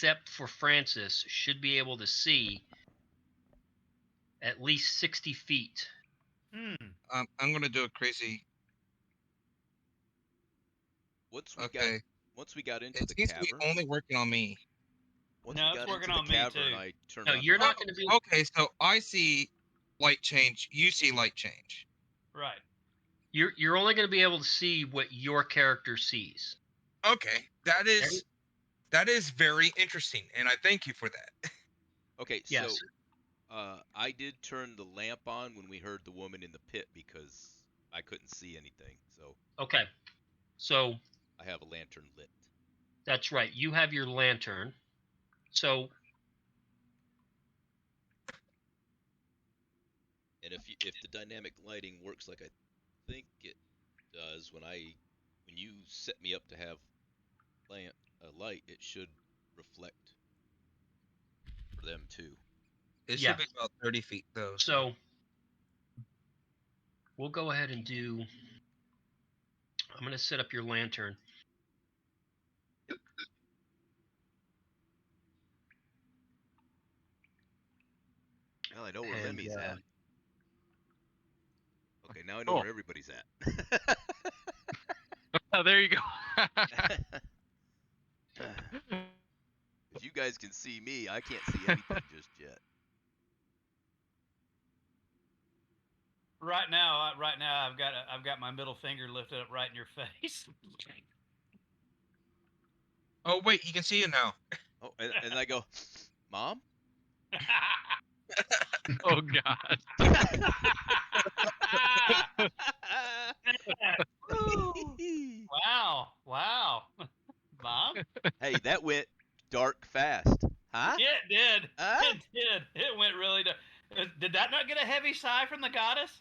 except for Francis, should be able to see at least 60 feet. I'm going to do a crazy... Once we got into the It seems to cavern. be only working on me. Once we got into the cavern, I turned on. No, you're not going to be. Okay, so I see light change. You see light change. Right. You're only going to be able to see what your character sees. Okay, that is very interesting, and I thank you for that. Okay, yes. So I did turn the lamp on when we heard the woman in the pit because I couldn't see anything. So okay, so I have a lantern lit. That's right. You have your lantern. So. And if the dynamic lighting works like I think it does, when you set me up to have light, it should reflect for them too. It should be about 30 feet though. So we'll go ahead and do. I'm going to set up your lantern. Well, I know where Lemmy's at. Okay, now I know where everybody's at. Oh, there you go. If you guys can see me, I can't see anything just yet. Right now, I've got my middle finger lifted up right in your face. Oh wait, you can see it now. Oh, and I go, Mom? Oh God. Wow. Mom? Hey, that went dark fast. Huh? It did. Huh? It did. It went really dark. Did that not get a heavy sigh from the goddess?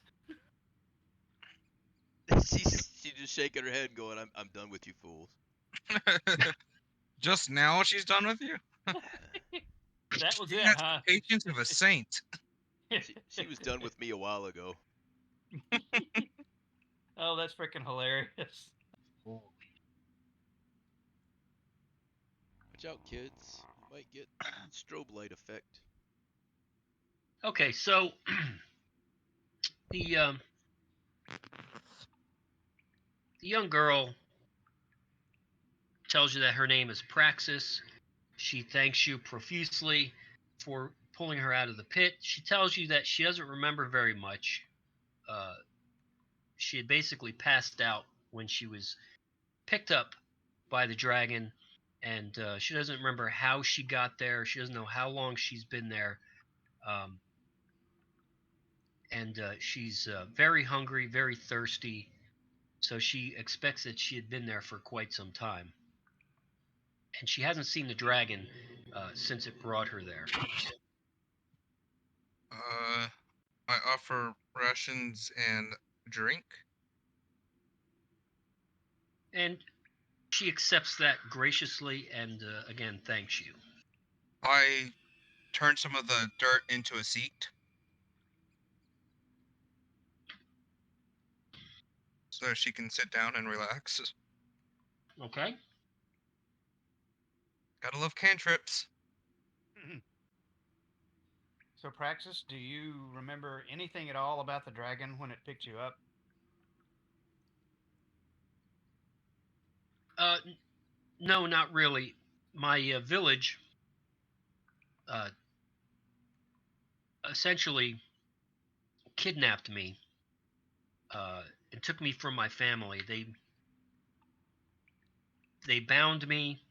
She's just shaking her head and going, I'm done with you fools. Just now she's done with you? That was She it, has huh? the patience of a saint. She was done with me a while ago. Oh, that's freaking hilarious. Watch out, kids. You might get strobe light effect. Okay, so the young girl tells you that her name is Praxis. She thanks you profusely for pulling her out of the pit. She tells you that she doesn't remember very much. She had basically passed out when she was picked up by the dragon, and she doesn't remember how she got there. She doesn't know how long she's been there. And she's very hungry, very thirsty, so she expects that she had been there for quite some time. And she hasn't seen the dragon since it brought her there. I offer rations and drink. And she accepts that graciously and again thanks you. I turn some of the dirt into a seat. So she can sit down and relax. Okay. Gotta love cantrips. So, Praxis, do you remember anything at all about the dragon when it picked you up? No, not really. My village essentially kidnapped me and took me from my family. They bound me.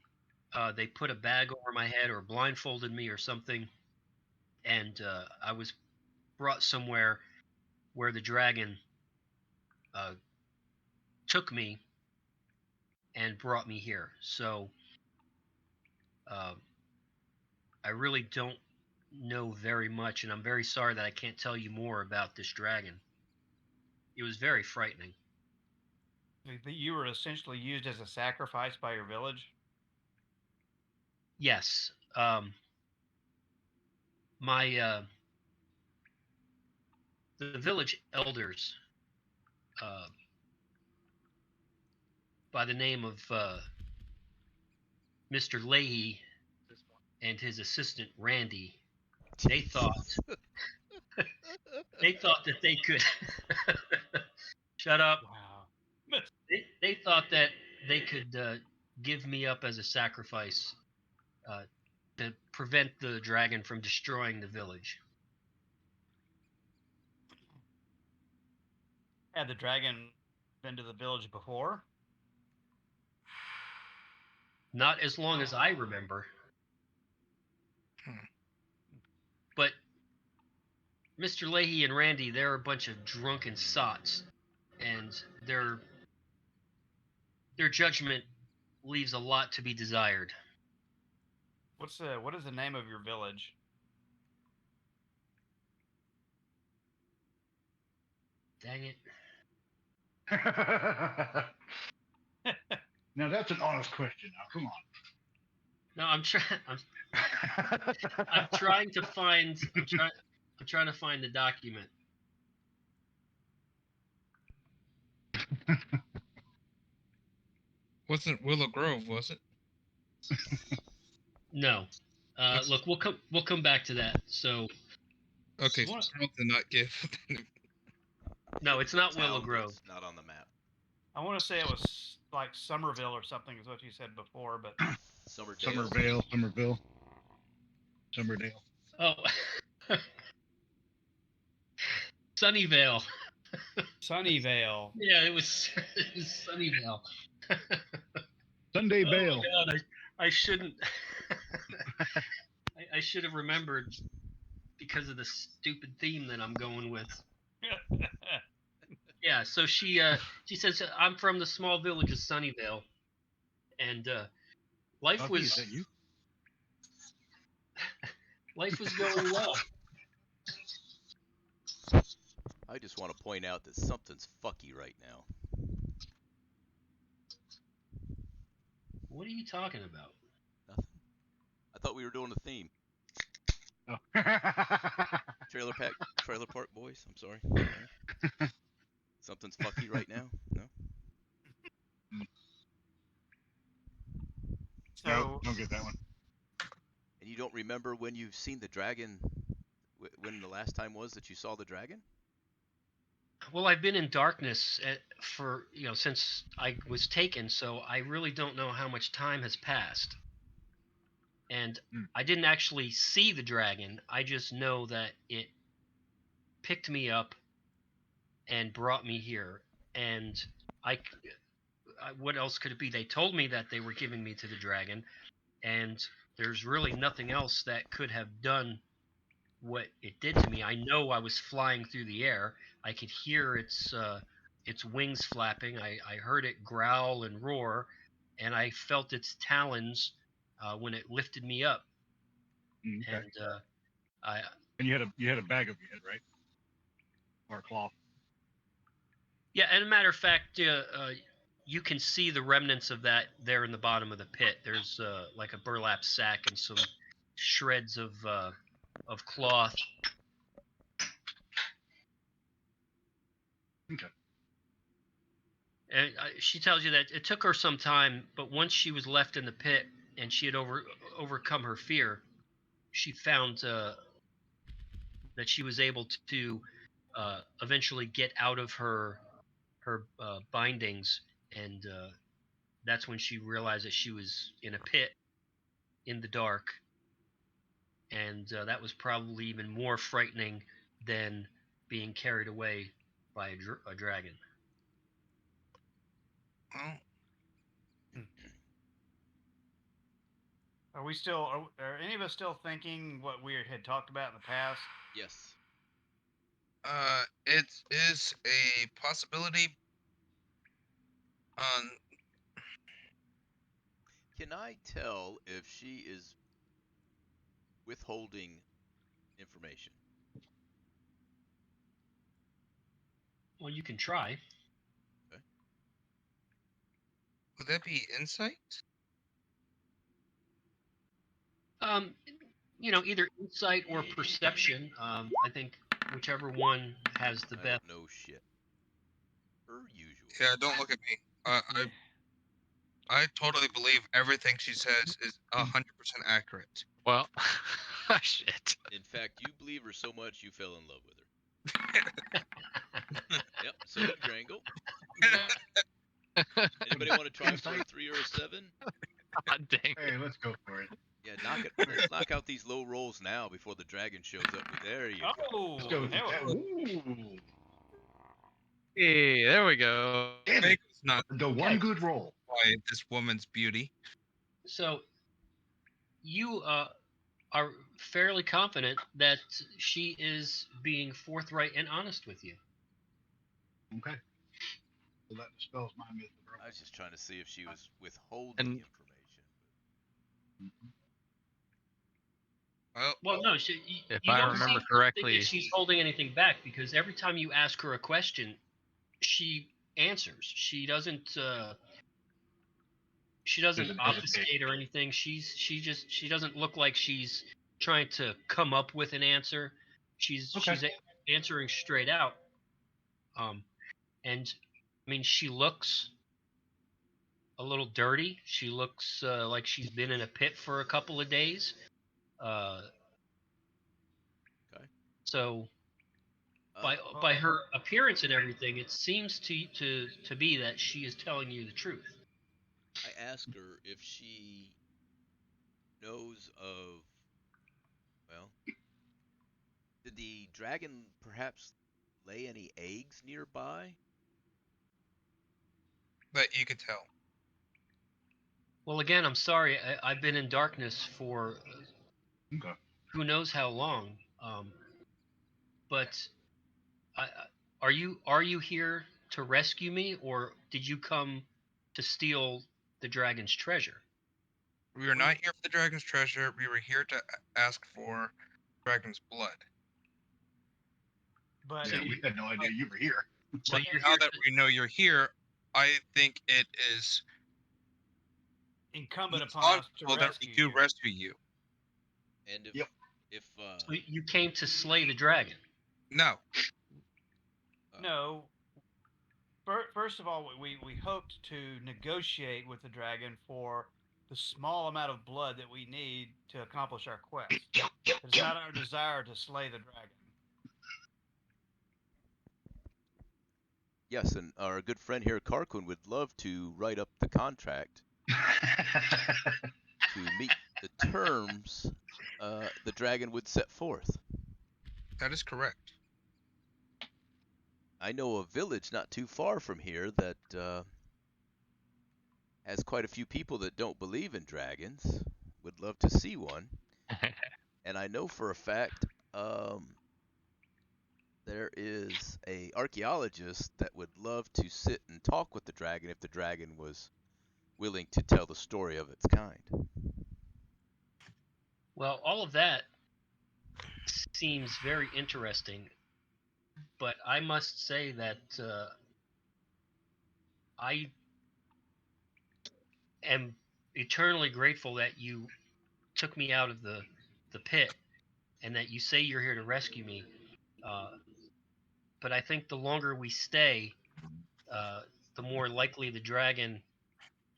They put a bag over my head or blindfolded me or something, and I was brought somewhere where the dragon took me and brought me here. So I really don't know very much, and I'm very sorry that I can't tell you more about this dragon. It was very frightening. You were essentially used as a sacrifice by your village? Yes. The village elders by the name of Mr. Leahy and his assistant Randy, they thought that they could shut up. Wow. They thought that they could give me up as a sacrifice to prevent the dragon from destroying the village. Had the dragon been to the village before? Not as long as I remember. Hmm. But Mr. Leahy and Randy, they're a bunch of drunken sots, and their judgment leaves a lot to be desired. What is the name of your village? Dang it. Now that's an honest question. Now, come on. No, I'm trying to find. I'm trying to find the document. Wasn't Willow Grove, was it? No. Look, we'll come back to that. So. Okay, so What? Charles did not give. No, it's not Willow Town Grove. that's not on the map. I want to say it was like Somerville or something, is what you said before, but Somerville. Somerville, Somerdale. Oh. Sunnyvale. Sunnyvale. Yeah, it was Sunnyvale. Sunday Oh Vale. my God, I shouldn't. I should have remembered because of the stupid theme that I'm going with. Yeah, so she says, I'm from the small village of Sunnyvale, and life Bucky, was is that you? life was going well. I just want to point out that something's fucky right now. What are you talking about? Nothing. I thought we were doing a theme. Oh. Trailer Park Boys. I'm sorry. Something's fucky right now. No. No, don't get that one. And you don't remember when you've seen the dragon? When the last time was that you saw the dragon? Well, I've been in darkness for since I was taken, so I really don't know how much time has passed. And I didn't actually see the dragon. I just know that it picked me up and brought me here. And what else could it be? They told me that they were giving me to the dragon, and there's really nothing else that could have done what it did to me. I know I was flying through the air. I could hear its wings flapping. I heard it growl and roar, and I felt its talons when it lifted me up. Okay. And And you had a bag of your head, right? Or a cloth. yeah, and a matter of fact, you can see the remnants of that there in the bottom of the pit. There's like a burlap sack and some shreds of cloth. Okay. And she tells you that it took her some time, but once she was left in the pit and she had overcome her fear, she found that she was able to eventually get out of her bindings, and that's when she realized that she was in a pit in the dark, and that was probably even more frightening than being carried away by a dragon. Well, Are any of us still thinking what we had talked about in the past? Yes. it is a possibility. Can I tell if she is withholding information? Well, you can try. Would that be insight? Either insight or perception. I think whichever one has the I best. don't know shit. Per usual. Yeah, don't look at me. I totally believe everything she says is 100% accurate. Well, shit. In fact, you believe her so much you fell in love with her. Yep. So did Grangle. Anybody want to try for a 3 or a 7? God dang it. Hey, let's go for it. Yeah, let's knock out these low rolls now before the dragon shows up. There you go. Let's go with hell, that. Ooh. Hey, there we go. Damn it. Dragon's not The one good roll. by this woman's beauty. So you are fairly confident that she is being forthright and honest with you. Okay. So that dispels my myth of I was just trying to see if she was withholding And- information. Well, no, she, If you I don't remember seem to think correctly- that she's holding anything back, because every time you ask her a question, she answers. She doesn't Doesn't hesitate. obfuscate or anything. She doesn't look like she's trying to come up with an answer. She's answering straight out. And I mean, she looks a little dirty. She looks like she's been in a pit for a couple of days. Okay. So by her appearance and everything, it seems to be that she is telling you the truth. I asked her if she knows of, well, did the dragon perhaps lay any eggs nearby? That you could tell. Well, again, I'm sorry. I've been in darkness for Okay. who knows how long. But are you here to rescue me, or did you come to steal the dragon's treasure? We were not here for the dragon's treasure. We were here to ask for dragon's blood. But Yeah, we had no idea you were here. So But you're now here that we know you're here, I think it is incumbent upon us to responsible that we rescue do you. rescue you. And Yep. if so you came to slay the dragon. No. No. First of all, we hoped to negotiate with the dragon for the small amount of blood that we need to accomplish our quest. It's not our desire to slay the dragon. yes, and our good friend here, Carquin, would love to write up the contract to meet the terms the dragon would set forth. That is correct. I know a village not too far from here that has quite a few people that don't believe in dragons. Would love to see one. And I know for a fact there is a archaeologist that would love to sit and talk with the dragon if the dragon was willing to tell the story of its kind. Well, all of that seems very interesting, but I must say that I am eternally grateful that you took me out of the pit, and that you say you're here to rescue me. But I think the longer we stay, the more likely the dragon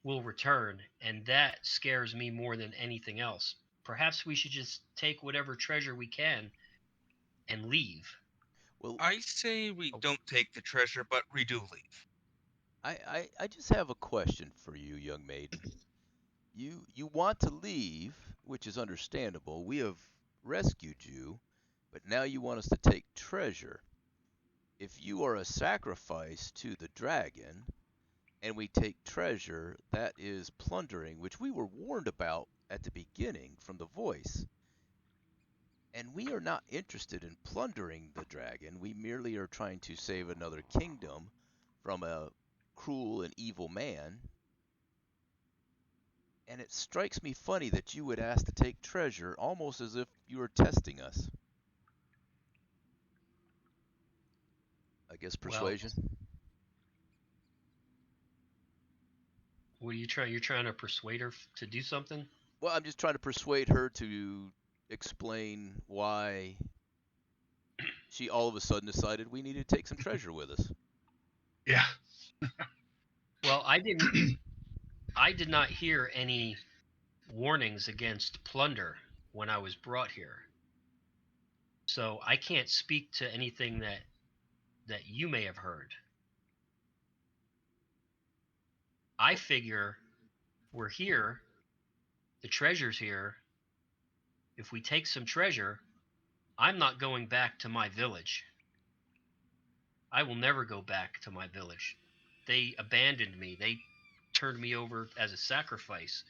will return, and that scares me more than anything else. Perhaps we should just take whatever treasure we can and leave. Well, I say we don't take the treasure, but we do leave. I just have a question for you, young maiden. You want to leave, which is understandable. We have rescued you, but now you want us to take treasure. If you are a sacrifice to the dragon, and we take treasure, that is plundering, which we were warned about at the beginning from the voice. And we are not interested in plundering the dragon. We merely are trying to save another kingdom from a cruel and evil man. And it strikes me funny that you would ask to take treasure, almost as if you were testing us. I guess persuasion. What are you trying? You're trying to persuade her to do something? Well, I'm just trying to persuade her to explain why she all of a sudden decided we needed to take some treasure with us. Yeah. Well, I did not hear any warnings against plunder. when I was brought here. So I can't speak to anything that you may have heard. I figure we're here, the treasure's here. If we take some treasure, I'm not going back to my village. I will never go back to my village. They abandoned me. They turned me over as a sacrifice.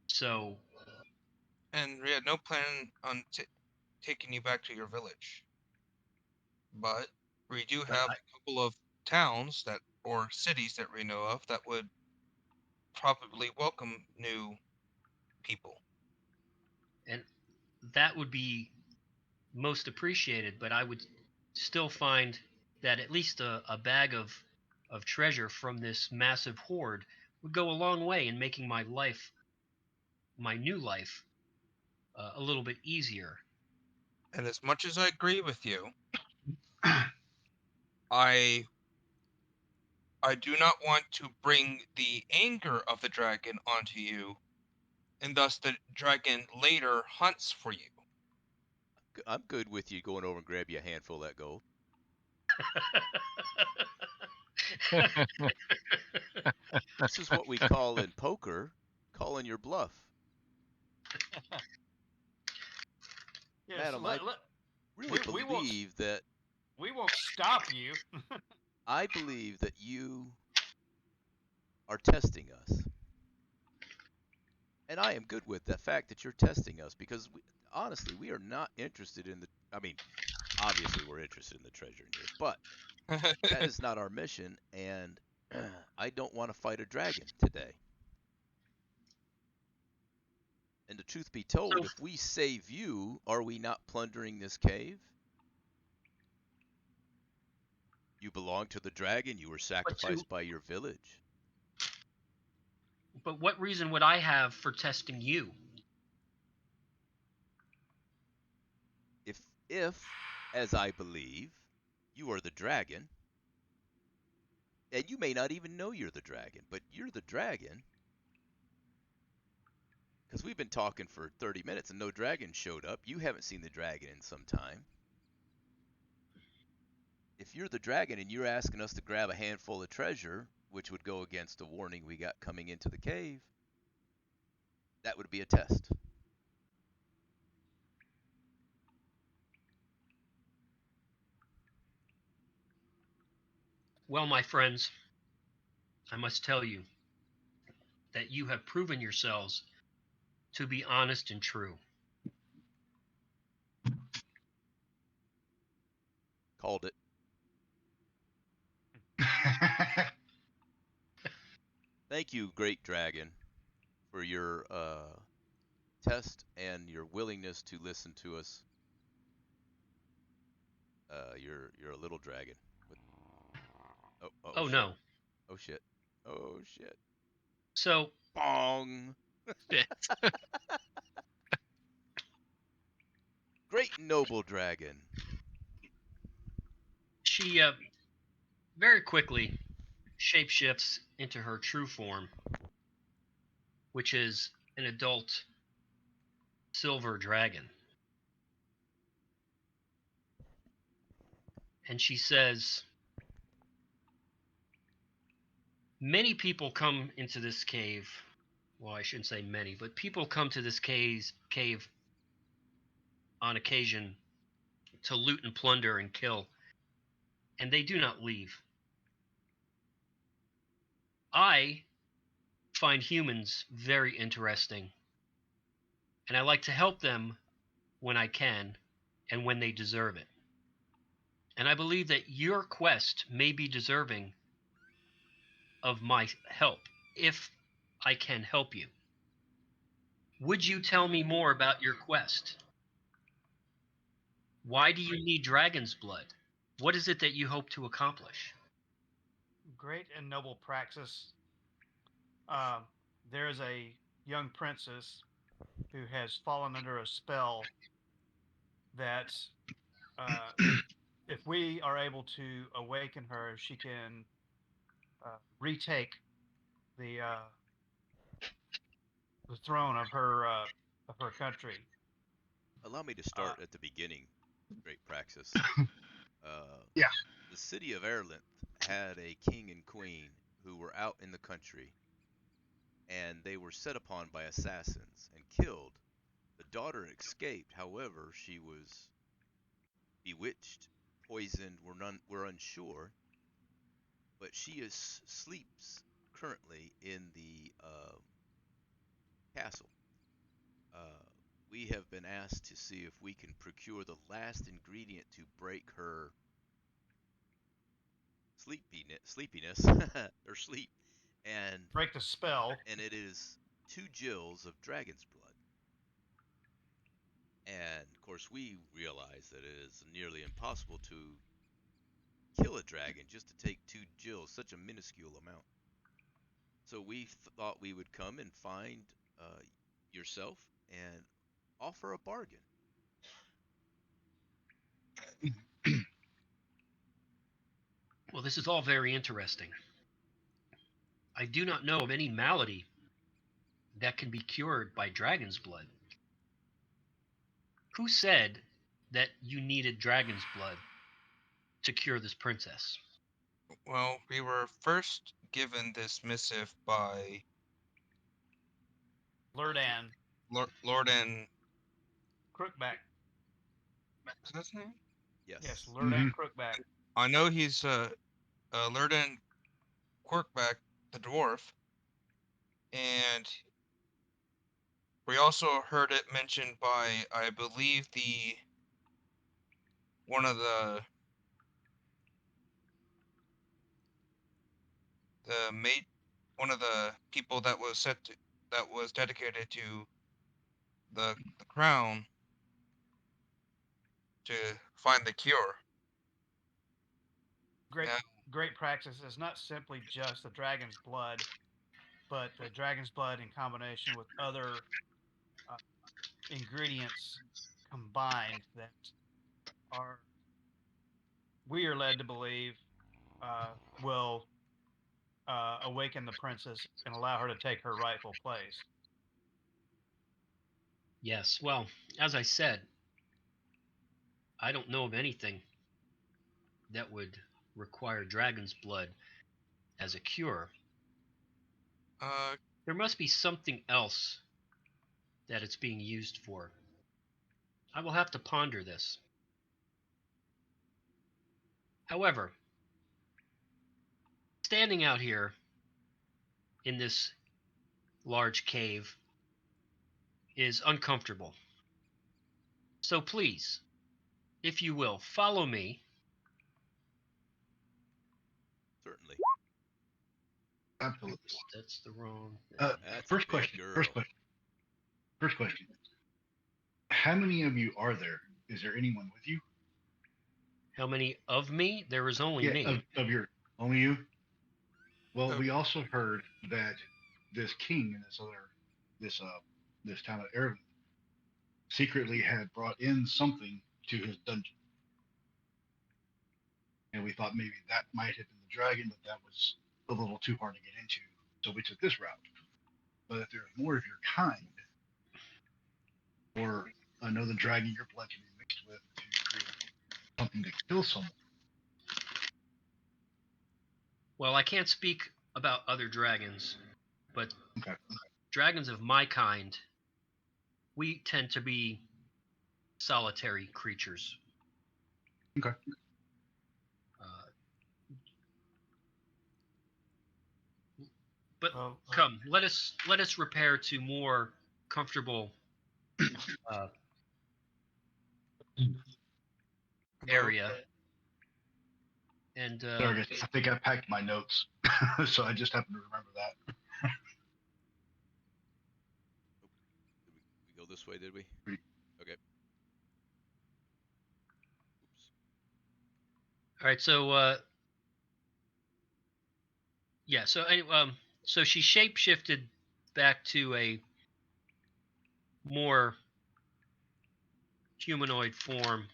So, And we had no plan on taking you back to your village. But we do but have a couple of towns that or cities that we know of that would probably welcome new people. and that would be most appreciated, but I would still find that at least a bag of treasure from this massive hoard would go a long way in making my life, my new life, a little bit easier. And as much as I agree with you, I do not want to bring the anger of the dragon onto you, and thus the dragon later hunts for you. I'm good with you going over and grab you a handful of that gold. This is what we call in poker calling your bluff. Yes, Madam, I really we won't believe that we won't stop you. I believe that you are testing us. And I am good with the fact that you're testing us because honestly, we are not interested in the I mean, obviously we're interested in the treasure in here, but that is not our mission and I don't want to fight a dragon today. And the truth be told, So, if we save you, are we not plundering this cave? You belong to the dragon. You were sacrificed by your village. but what reason would I have for testing you? If, as I believe, you are the dragon, and you may not even know you're the dragon, but you're the dragon, because we've been talking for 30 minutes and no dragon showed up. You haven't seen the dragon in some time. If you're the dragon and you're asking us to grab a handful of treasure, which would go against the warning we got coming into the cave, that would be a test. Well, my friends, I must tell you that you have proven yourselves to be honest and true. Called it. Thank you, Great Dragon, for your test and your willingness to listen to us. You're a little dragon. With... Oh shit. no. Oh shit. Oh shit. So, Bong. Shit. Great noble dragon. she very quickly shapeshifts into her true form, which is an adult silver dragon. And she says, many people come into this cave. Well, I shouldn't say many, but people come to this cave on occasion to loot and plunder and kill, and they do not leave. I find humans very interesting, and I like to help them when I can and when they deserve it. And I believe that your quest may be deserving of my help if I can help you. Would you tell me more about your quest? Why do you need dragon's blood? What is it that you hope to accomplish? Great and noble praxis. There is a young princess who has fallen under a spell that if we are able to awaken her, she can retake the throne of her country. allow me to start at the beginning. Great Praxis. Yeah. The city of Airlinth had a king and queen who were out in the country, and they were set upon by assassins and killed. The daughter escaped. However, she was bewitched, poisoned. We're unsure, but she sleeps currently in the castle. Uh, we have been asked to see if we can procure the last ingredient to break her sleepiness or sleep, and Break the spell. it is 2 gills of dragon's blood. And of course, we realize that it is nearly impossible to kill a dragon just to take 2 gills, such a minuscule amount. So we thought we would come and find yourself and offer a bargain. Well, this is all very interesting. I do not know of any malady that can be cured by dragon's blood. Who said that you needed dragon's blood to cure this princess? Well, we were first given this missive by Lurdan. Lord and Crookback. is that his name? Yes. Yes, Lurdan Crookback. I know he's Lurdan Quirkback, the dwarf, and we also heard it mentioned by, I believe, one of the one of the people that was dedicated to the crown to find the cure. Great, Now, great Praxis is not simply just the dragon's blood, but the dragon's blood in combination with other ingredients combined that we are led to believe will awaken the princess and allow her to take her rightful place. Yes, well, as I said, I don't know of anything that would require dragon's blood as a cure. There must be something else that it's being used for. I will have to ponder this. However, standing out here in this large cave is uncomfortable. So please, if you will, follow me. Certainly. Absolutely. That's the wrong. That's a First big question. girl. First question. How many of you are there? Is there anyone with you? How many of me? There is only me. Of your only you. Well, we also heard that this king and this town of Ireland secretly had brought in something to his dungeon, and we thought maybe that might have been the dragon, but that was a little too hard to get into, so we took this route. But if there's more of your kind, or another dragon your blood can be mixed with to create something to kill someone. Well, I can't speak about other dragons, but Okay. dragons of my kind, we tend to be solitary creatures. Okay. But Well, come, let us repair to more comfortable area. And Sorry, guys, I think I packed my notes, so I just happened to remember that. We go this way, did we? Okay. Oops. all right, so yeah, so anyway, so she shapeshifted back to a more humanoid form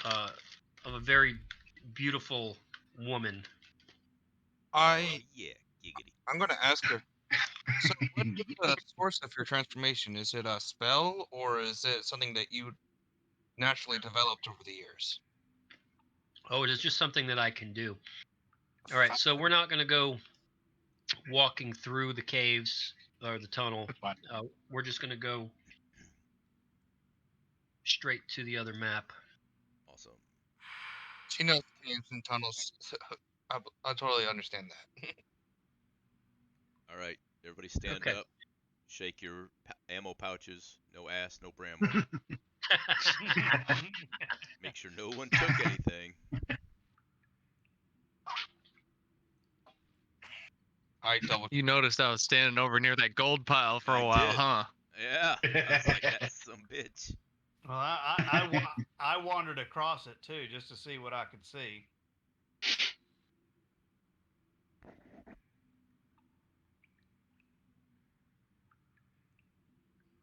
of a very beautiful woman. Oh, yeah, giggity. I'm going to ask her. So, what is the source of your transformation? Is it a spell, or is it something that you naturally developed over the years. Oh, it is just something that I can do. All right, so we're not going to go walking through the caves or the tunnel. That's fine. We're just going to go straight to the other map. Awesome. She knows caves and tunnels. I totally understand that. All right, everybody stand Okay. up. Shake your ammo pouches. No ass, no bramble. Make sure no one took anything. I double. You noticed I was standing over near that gold pile for a I while, did. huh? Yeah. I was like, that's some bitch. Well, I wandered across it too, just to see what I could see.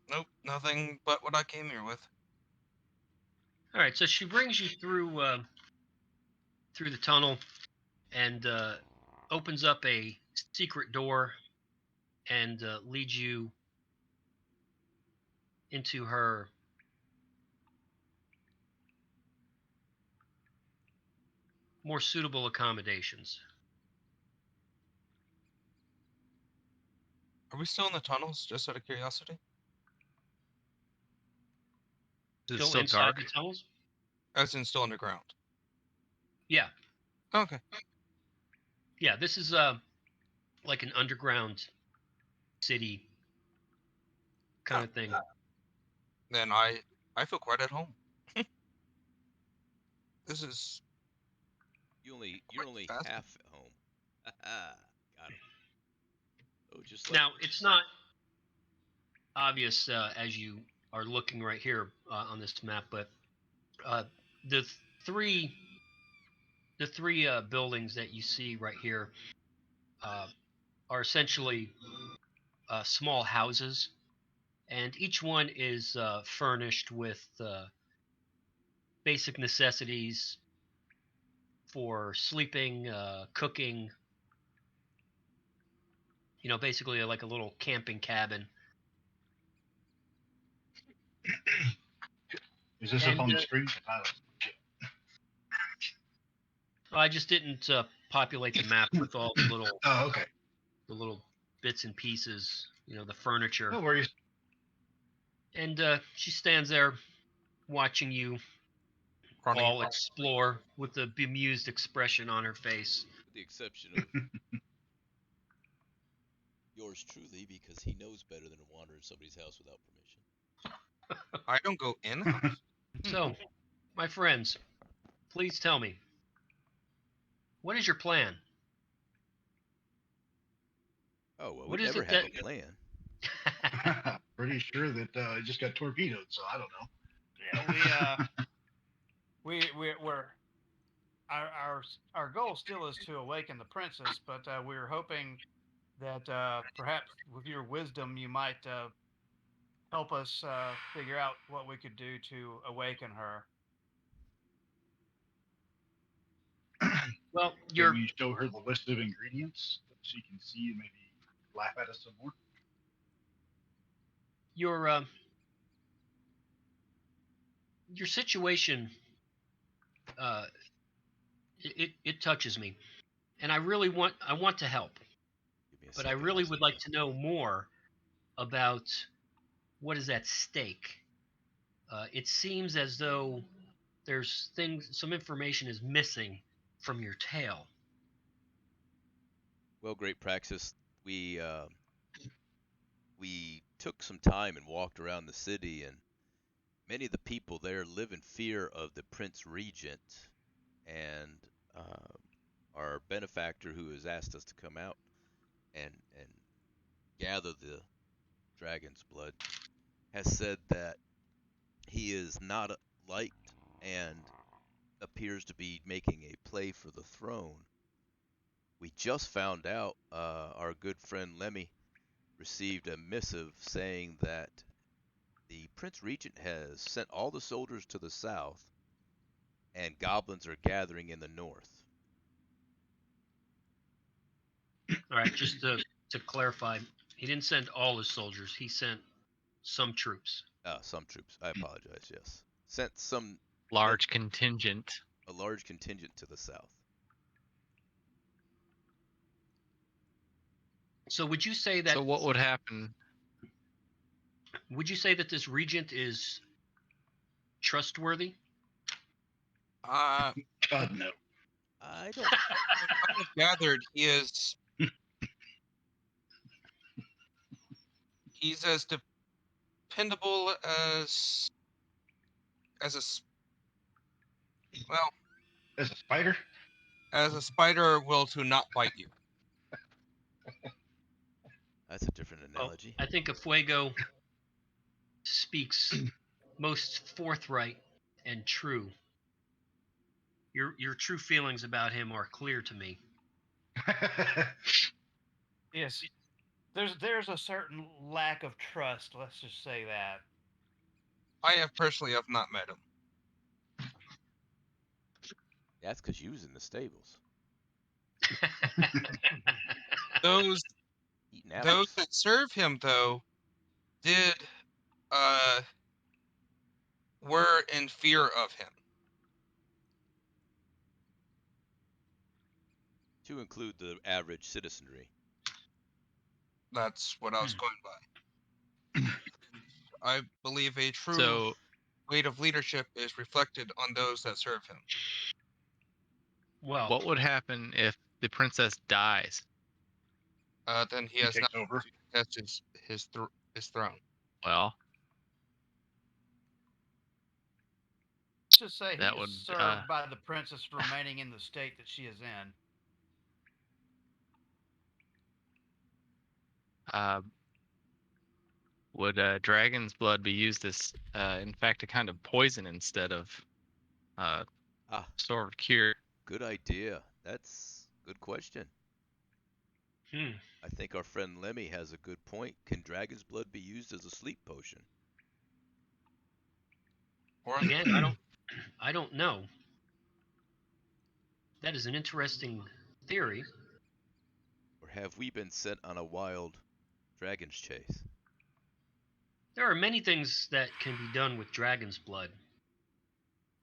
Nope, nothing but what I came here with. All right, so she brings you through through the tunnel and opens up a secret door and leads you into her more suitable accommodations. Are we still in the tunnels, just out of curiosity? Is it Still still inside dark? the tunnels? As in still underground? Yeah, Okay. yeah. This is like an underground city kind of thing. Then I feel quite at home. This is You're only fast. half at home. Got him. Oh, just like Now it's not obvious as you are looking right here on this map, but the three buildings that you see right here are essentially small houses, and each one is furnished with basic necessities for sleeping, cooking. You know, basically like a little camping cabin. Is this And, up on the screen? I just didn't populate the map with all Oh, okay. the little bits and pieces. You know, the furniture. No worries. And she stands there watching you running. all explore with a bemused expression on her face. with the exception of yours truly, because he knows better than to wander in somebody's house without permission. I don't go in the house. So, my friends, please tell me, what is your plan? Oh well, What we is never it have that- a plan. Pretty sure that it just got torpedoed, so I don't know. Yeah, we're our goal still is to awaken the princess, but we're hoping that perhaps with your wisdom you might help us figure out what we could do to awaken her. Well, Can you're we show her the list of ingredients that she can see and maybe laugh at us some more? your situation it touches me, and I want to help, Give me a but I second, really I'll would send like you. to know more about what is at stake. It seems as though some information is missing from your tale. Well, great Praxis. We took some time and walked around the city, and many of the people there live in fear of the Prince Regent, and our benefactor, who has asked us to come out and gather the dragon's blood, has said that he is not liked and appears to be making a play for the throne. We just found out our good friend Lemmy received a missive saying that the Prince Regent has sent all the soldiers to the south and goblins are gathering in the north. All right, just to clarify, he didn't send all his soldiers. He sent some troops. Some troops. I apologize, yes. sent some Large contingent. a large contingent to the south. So would you say that? So what would happen? Would you say that this regent is trustworthy? Uh, God no. I don't. I've gathered he's as dependable as a well As a spider? as a spider will to not bite you. That's a different Well, analogy. I think Afuego speaks most forthright and true. Your true feelings about him are clear to me. Yes. There's a certain lack of trust. Let's just say that. I personally have not met him. That's because you was in the stables Those eating apples. that serve him though did were in fear of him. To include the average citizenry. That's what I was going by. I believe a true So weight of leadership is reflected on those that serve him. Well, what would happen if the princess dies? Then he He has takes not over. that's his throne. Well, Let's just say That he would, is served by the princess remaining in the state that she is in. would dragon's blood be used as, in fact, a kind of poison instead of sort of cure? Good idea. That's a good question. I think our friend Lemmy has a good point. Can dragon's blood be used as a sleep potion? Or again, I don't know. That is an interesting theory. Or have we been sent on a wild dragon's chase? There are many things that can be done with dragon's blood.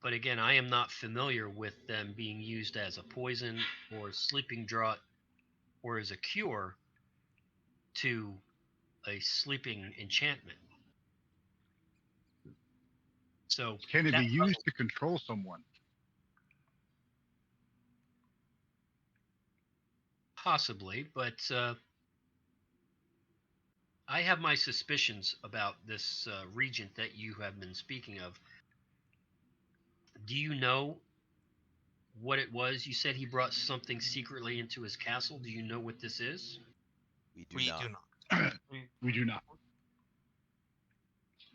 But again, I am not familiar with them being used as a poison or a sleeping draught or as a cure to a sleeping enchantment. So Can it that be used to control someone? possibly, but I have my suspicions about this regent that you have been speaking of. Do you know what it was? You said he brought something secretly into his castle. Do you know what this is? We do we not. do not. We do not.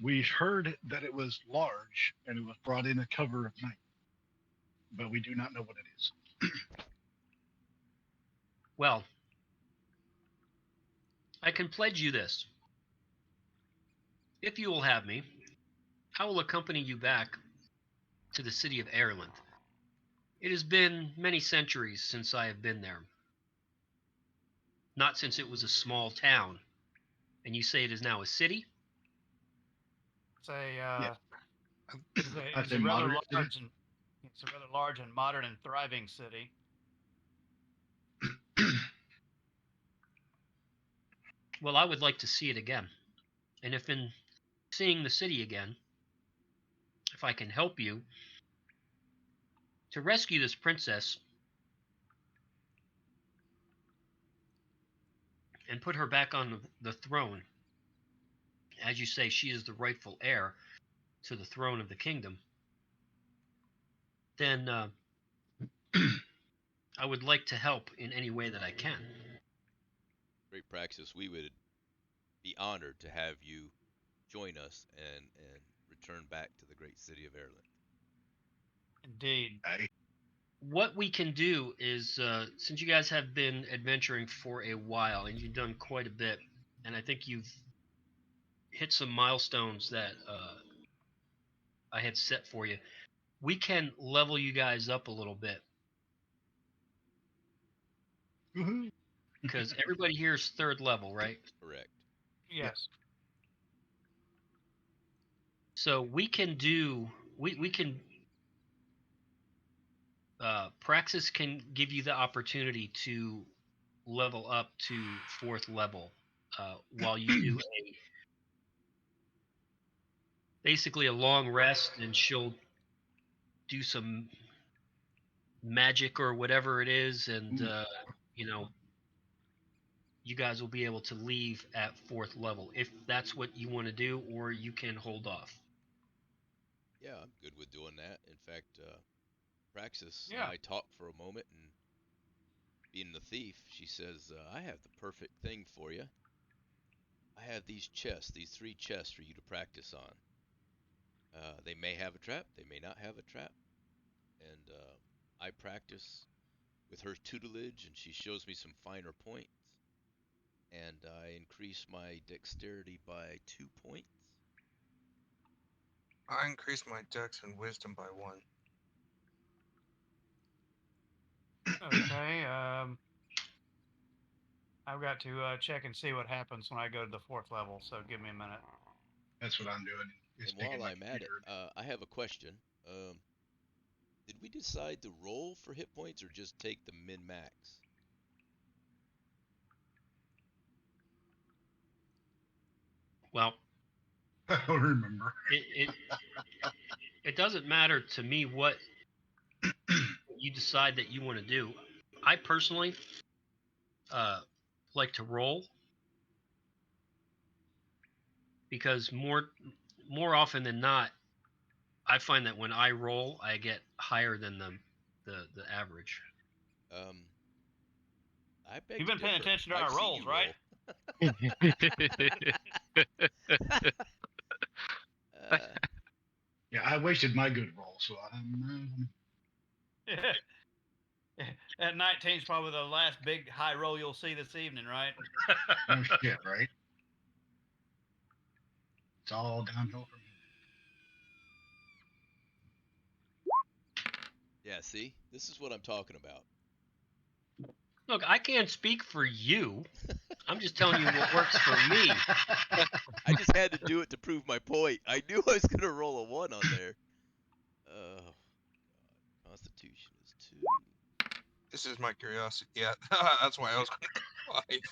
We heard that it was large and it was brought in a cover of night, but we do not know what it is. Well, I can pledge you this. If you will have me, I will accompany you back to the city of Ireland. It has been many centuries since I have been there. Not since it was a small town. And you say it is now a city? It's a Yeah. it's a rather large and modern and thriving city. Well, I would like to see it again. And if in seeing the city again, if I can help you to rescue this princess and put her back on the throne, as you say, she is the rightful heir to the throne of the kingdom, then I would like to help in any way that I can. Great Praxis, we would be honored to have you join us and return back to the great city of Ireland. Indeed. What we can do is, since you guys have been adventuring for a while and you've done quite a bit, and I think you've hit some milestones that I had set for you, we can level you guys up a little bit. Woohoo. Because everybody here is 3rd level, right? Correct. Yes. So we can do we can Praxis can give you the opportunity to level up to 4th level while you do basically a long rest, and she'll do some magic or whatever it is, and you guys will be able to leave at 4th level if that's what you want to do, or you can hold off. Yeah, I'm good with doing that. In fact, Praxis and Yeah. I talked for a moment, and being the thief, she says, I have the perfect thing for you. I have these 3 chests for you to practice on. They may have a trap, they may not have a trap, and I practice with her tutelage, and she shows me some finer points, and I increase my dexterity by 2 points. I increased my dex and wisdom by 1. Okay. I've got to check and see what happens when I go to the 4th level. So give me a minute. That's what I'm doing. It's And while taking my I'm at it, computer. I have a question. Did we decide to roll for hit points or just take the min-max? Well, I don't remember. it doesn't matter to me what you decide that you want to do. I personally like to roll, because more often than not, I find that when I roll, I get higher than the average. I beg You've to been paying differ. attention to I've our seen rolls, you right? roll. Yeah, I wasted my good roll, so I'm. That 19's probably the last big high roll you'll see this evening, right? No shit, right? It's all downhill from here. Yeah, see? This is what I'm talking about. Look, I can't speak for you. I'm just telling you what works for me. I just had to do it to prove my point. I knew I was going to roll a 1 on there. Oh, God. Constitution is 2. This is my curiosity. Yeah, that's why I was going to go 5. It's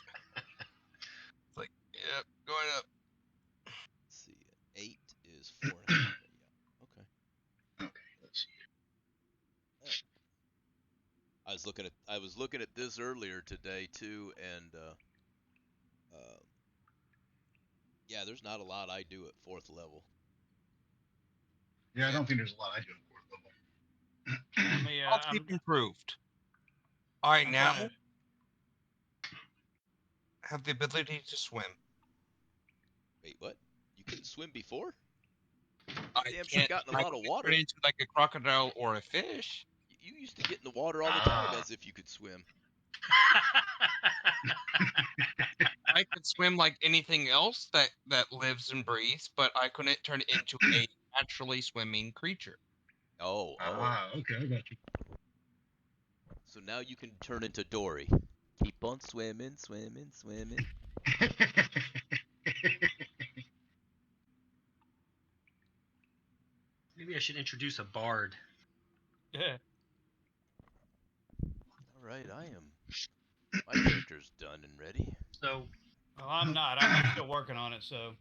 like, yep, going up. Let's see. 8 is 4. Yeah. Okay. Okay, let's see. I was looking at this earlier today too, and yeah, there's not a lot I do at 4th level. Yeah, I don't think there's a lot I do at 4th level. Let me, I'll keep improved. I I'm now trying to- have the ability to swim. Wait, what? You couldn't swim before? I Damn sure got in a I lot of couldn't water. turn into like a crocodile or a fish. You used to get in the water all the time as if you could swim. I could swim like anything else that lives and breathes, but I couldn't turn into a naturally swimming creature. Oh. Okay, I got you. So now you can turn into Dory. Keep on swimming. Maybe I should introduce a bard. Yeah. All right, my character's done and ready. So Well, I'm not. I'm still working on it. So.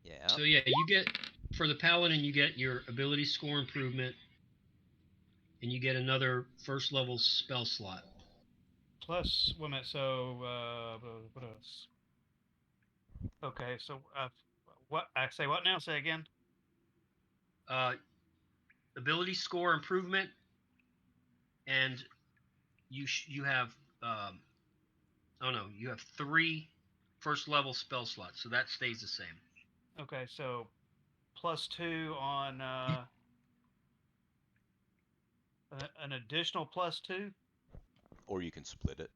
Yeah. So yeah, you get, for the paladin, you get your ability score improvement, and you get another 1st level spell slot. Plus, wait a minute. So, what else? Okay. So, what I say? What now? Say again. Ability score improvement, and you have you have 3 1st level spell slots, so that stays the same. Okay. So, +2 on an additional +2. Or you can split it.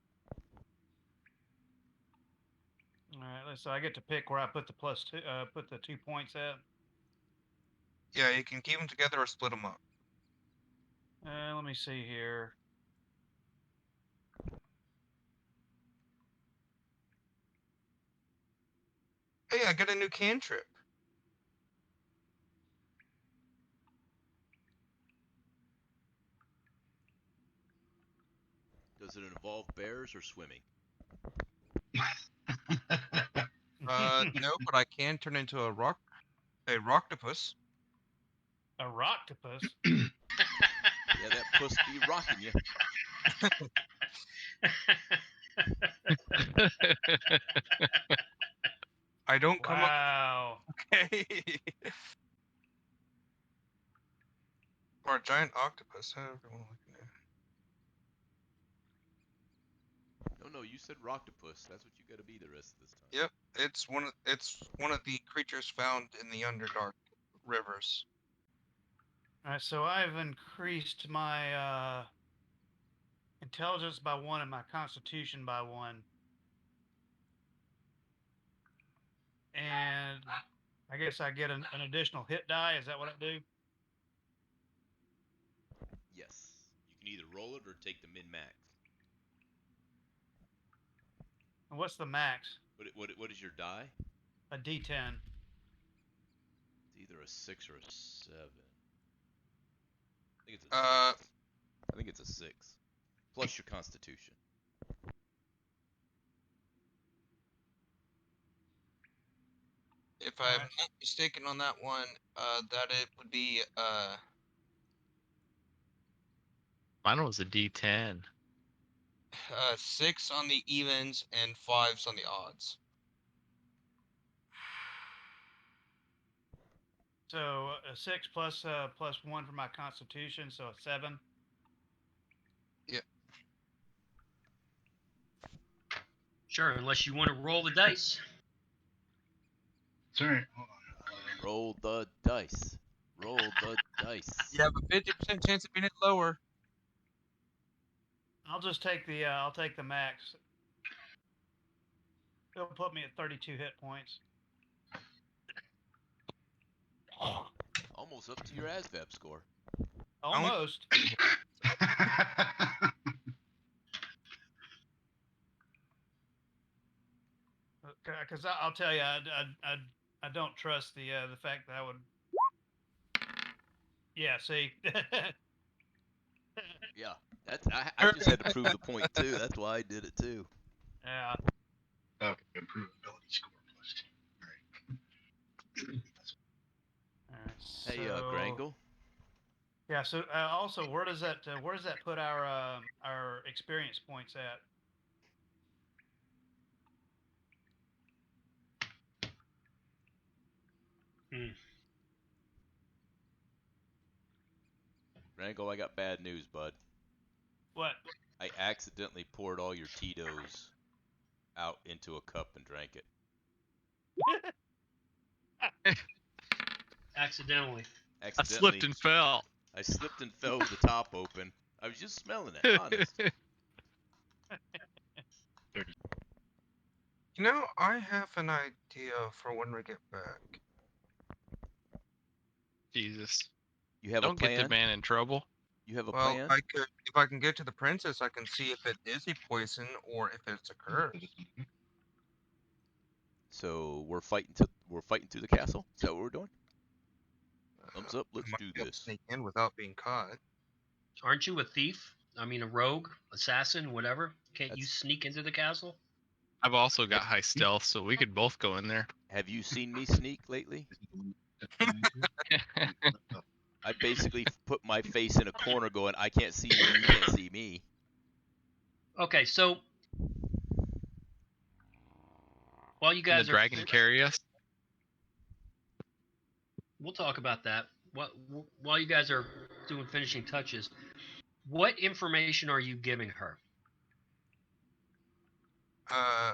All right. So I get to pick where I put the +2. Put the 2 points at. Yeah, you can keep them together or split them up. Let me see here. Hey, I got a new cantrip. Does it involve bears or swimming? No, but I can turn into a rocktopus. A rocktopus. Yeah, that puss be rocking you. I don't come up. Wow. Okay. Or a giant octopus, however you want to look at it. No, you said rocktopus. That's what you got to be the rest of this time. Yep, it's one of the creatures found in the Underdark rivers. All right, so I've increased my intelligence by 1 and my constitution by 1. And I guess I get an additional hit die. Is that what I do? Yes. You can either roll it or take the min-max. And what's the max? What is your die? A D10. It's either a 6 or a 7. I think it's a 6. I think it's a 6. Plus your constitution. If I'm not mistaken on that one, that it would be Mine was a D10. 6 on the evens and 5s on the odds. So a 6 plus 1 for my constitution, so a 7. Sure, unless you want to roll the dice. Sorry. Hold on. Roll the dice. Roll the dice. You have a 50% chance of being it lower. I'll just take the max. It'll put me at 32 hit points. Almost up to your ASVAB score. Almost. Because I'll tell you, I don't trust the fact that I would. Yeah. See. Yeah, that's I just had to prove the point too. That's why I did it too. Yeah. Okay, improvability score plus 2. All right. Hey, Grangle. Yeah. So also, where does that put our experience points at? Grangle, I got bad news, bud. What? I accidentally poured all your Tito's out into a cup and drank it. Accidentally. I slipped and fell. I slipped and fell with the top open. I was just smelling it, honest. You know, I have an idea for when we get back. Jesus. You have Don't a plan? get the man in trouble. You have a Well, plan? if I can get to the princess, I can see if it is a poison or if it's a curse. So we're fighting through the castle? Is that what we're doing? Thumbs up, let's I might do be able to this. sneak in without being caught. Aren't you a thief? I mean, a rogue, assassin, whatever. Can't you sneak into the castle? I've also got high stealth, so we could both go in there. Have you seen me sneak lately? I basically put my face in a corner going, I can't see you, you can't see me. Okay, so while you Can guys the dragon carry us? we'll talk about that. While you guys are doing finishing touches, what information are you giving her? I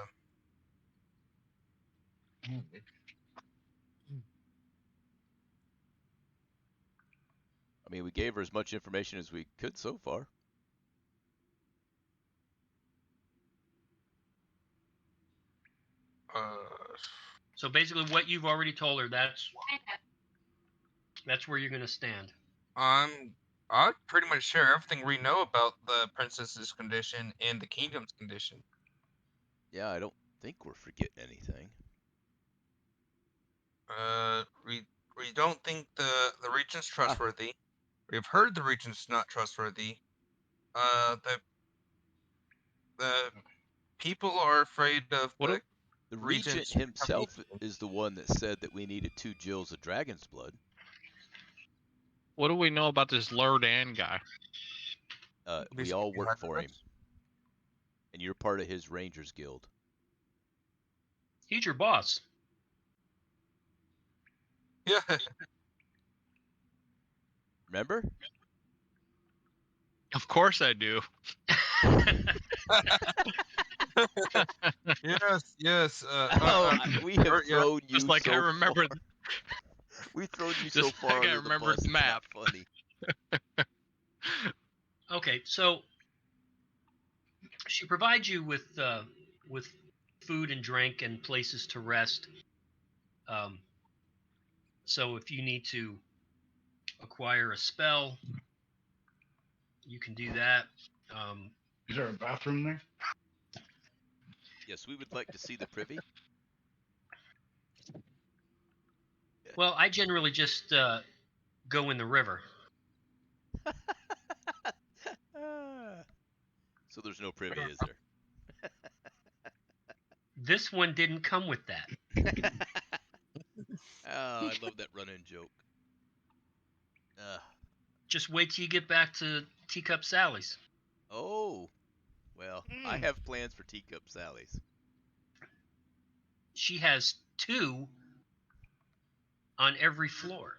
mean, we gave her as much information as we could so far. So basically, what you've already told her, that's where you're going to stand. I'd pretty much share everything we know about the princess's condition and the kingdom's condition. Yeah, I don't think we're forgetting anything. We don't think the regent's trustworthy. We've heard the regent's not trustworthy. People are afraid of What the The Regent regent himself is the one that said that we needed 2 gills of dragon's blood. What do we know about this Lurdan guy? We all work for him, and you're part of his Rangers Guild. He's your boss. Yeah. Remember? Of course I do. Yes. We have yeah. thrown you Just like so I remember. far. We've thrown you Just so far like I under the remember bus. the It's not map. funny. Okay, so she provides you with food and drink and places to rest. So if you need to acquire a spell, you can do that. Is there a bathroom there? Yes, we would like to see the privy. Well, I generally just go in the river. So there's no privy, is there? This one didn't come with that. Oh, I love that run-in joke. Just wait till you get back to Teacup Sally's. Oh, well, I have plans for Teacup Sally's. She has 2 on every floor.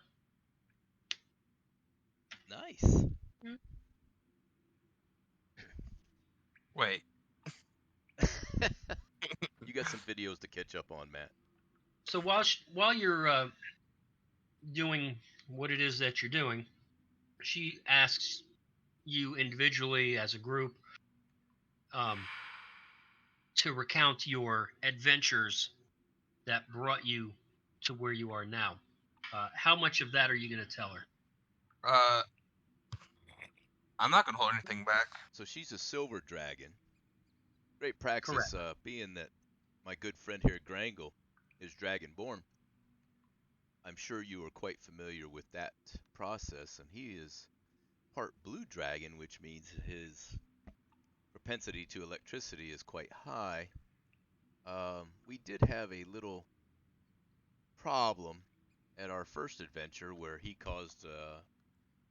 Nice. Wait. You got some videos to catch up on, Matt. So while you're doing what it is that you're doing, she asks you individually as a group to recount your adventures that brought you to where you are now. How much of that are you going to tell her? I'm not gonna hold anything back. So she's a silver dragon. Great praxis, Correct. being that my good friend here, Grangle, is dragonborn. I'm sure you are quite familiar with that process, and he is part blue dragon, which means his propensity to electricity is quite high. We did have a little problem at our first adventure where he caused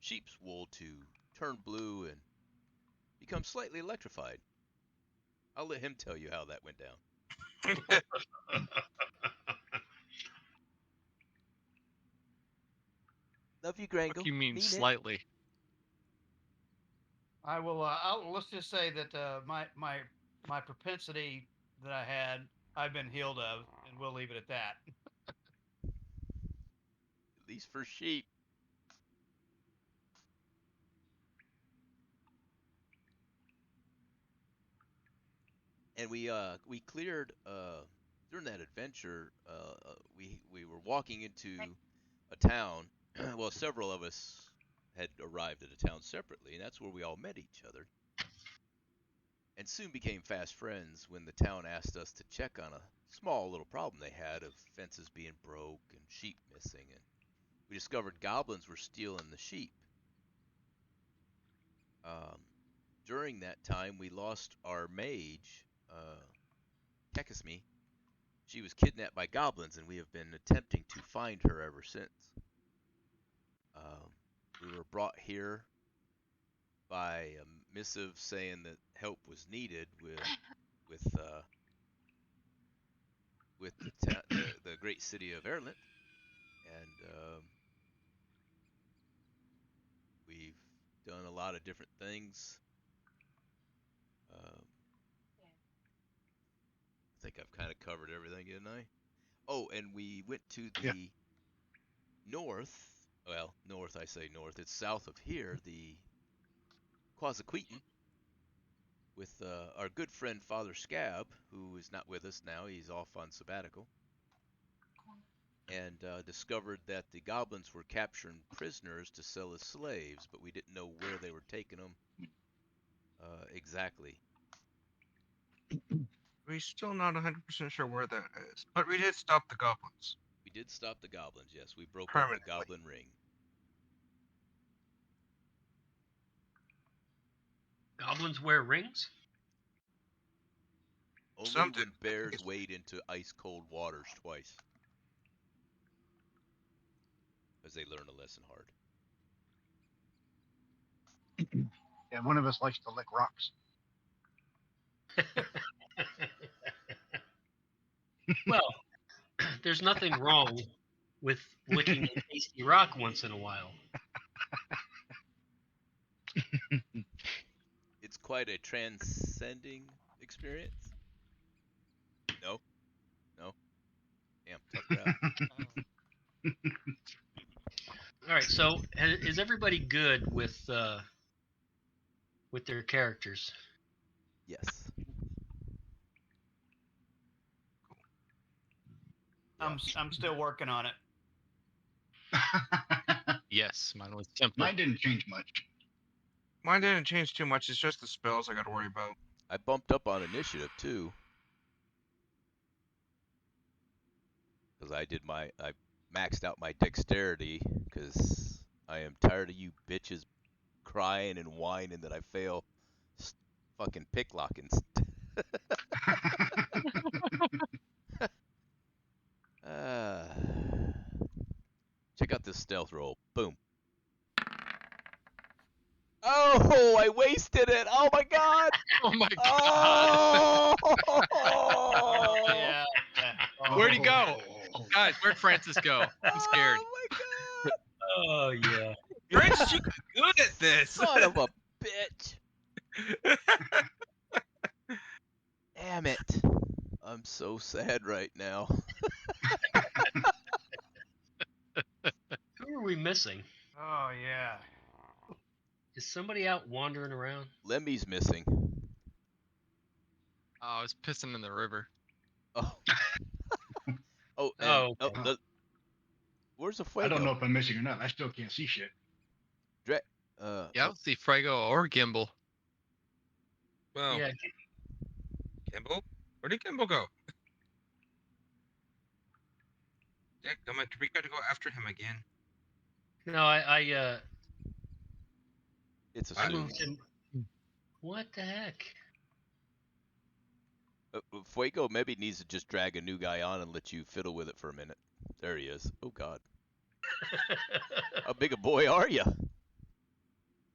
sheep's wool to turn blue and become slightly electrified. I'll let him tell you how that went down. Love you, Grangle. What do you mean Mean it. slightly? I will. Let's just say that my propensity that I had, I've been healed of, and we'll leave it at that. At least for sheep. And we cleared during that adventure. We were walking into a town. Well, several of us had arrived at a town separately, and that's where we all met each other. And soon became fast friends when the town asked us to check on a small little problem they had of fences being broke and sheep missing, and we discovered goblins were stealing the sheep. During that time, we lost our mage, Tekisme. She was kidnapped by goblins, and we have been attempting to find her ever since. We were brought here by a missive saying that help was needed with the great city of Erlant, and we've done a lot of different things. I think I've kind of covered everything, didn't I? Oh, and we went to the north. Well, north, I say north. It's south of here, the Quazaquetan, with our good friend Father Scab, who is not with us now. He's off on sabbatical. And discovered that the goblins were capturing prisoners to sell as slaves, but we didn't know where they were taking them exactly. We're still not 100% sure where that is, but we did stop the goblins. We did stop the goblins, yes. We broke up the goblin ring. Goblins wear rings? Only Something. when bears wade into ice-cold waters twice. As they learn a lesson hard. And one of us likes to lick rocks. Well, there's nothing wrong with licking a tasty rock once in a while. It's quite a transcending experience. No? No? Damn, tough crowd. All right, so is everybody good with their characters? Yes. I'm still working on it. Yes, mine was simple. Mine didn't change much. Mine didn't change too much. It's just the spells I got to worry about. I bumped up on initiative too. Because I maxed out my dexterity because I am tired of you bitches crying and whining that I fail fucking picklockings. Check out this stealth roll. Boom. Oh, I wasted it. Oh my god. Oh my god! Oh, Yeah. Where'd he go? Guys, where'd Francis go? I'm scared. Oh my god. Oh yeah. Francis, you good at this. Son of a bitch. Damn it. I'm so sad right now. Who are we missing? Oh yeah. Is somebody out wandering around? Lemmy's missing. Oh, I was pissing in the river. Oh. Oh, and, Oh, oh, okay. where's the Fuego? I don't know if I'm missing or not. I still can't see shit. Yeah, I don't see Fuego or Gimbal. Well, Yeah. Kimball? Where did Kimball go? Yeah, we got to go after him again. No, I It's a I suit. moved him. What the heck? Fuego maybe needs to just drag a new guy on and let you fiddle with it for a minute. There he is. Oh god. How big a boy are you? All